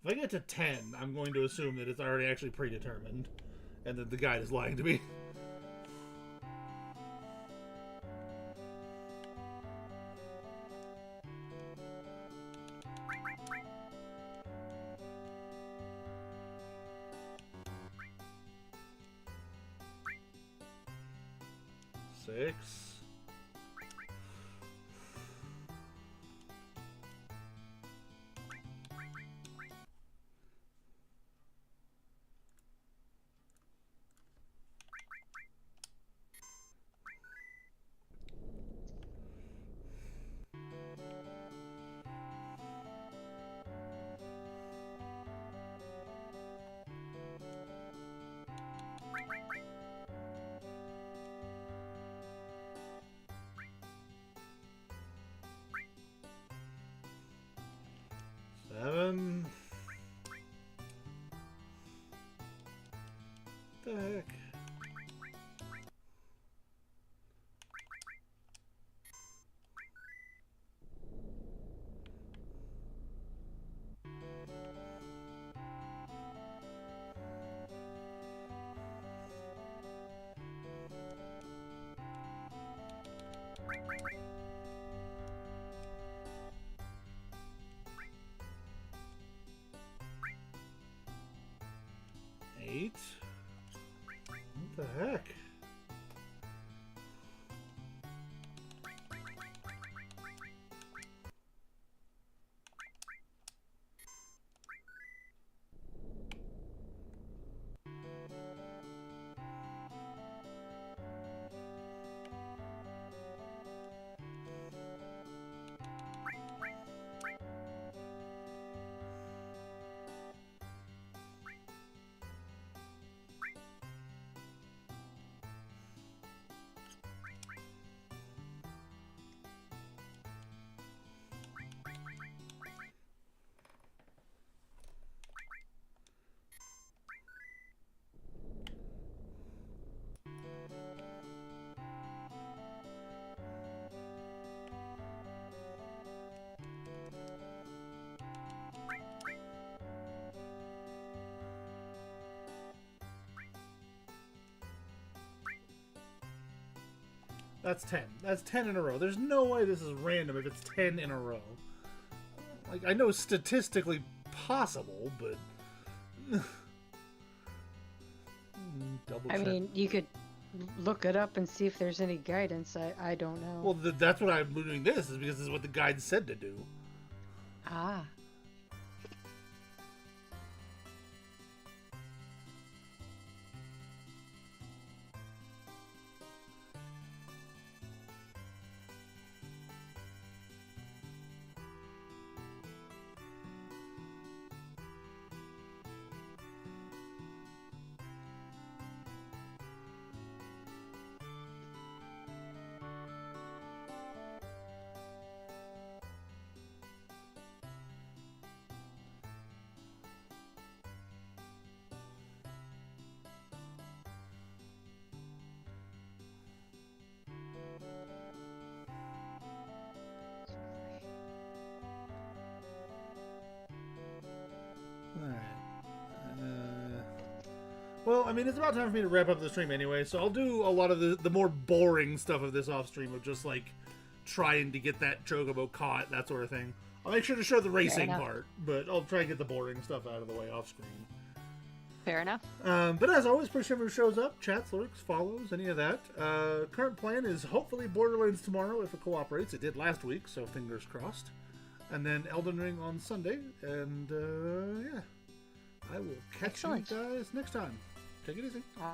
If I get to 10, I'm going to assume that it's already actually predetermined, and that the guide is lying to me. Six. Seven. What the heck? Eight. What the heck? That's 10. That's 10 in a row. There's no way this is random if it's 10 in a row. Like, I know it's statistically possible, but... Double check. I mean, you could look it up and see if there's any guidance. I don't know. Well, that's what I'm doing this, is because this is what the guide said to do. Ah. Alright. Well, I mean, it's about time for me to wrap up the stream anyway, so I'll do a lot of the more boring stuff of this off stream, of just, like, trying to get that chocobo caught, that sort of thing. I'll make sure to show the racing part, but I'll try and get the boring stuff out of the way off screen. Fair enough. But as always, appreciate everyone who shows up, chats, lurks, follows, any of that. Current plan is hopefully Borderlands tomorrow if it cooperates. It did last week, so fingers crossed. And then Elden Ring on Sunday, and yeah. I will catch you guys next time. Take it easy. All right.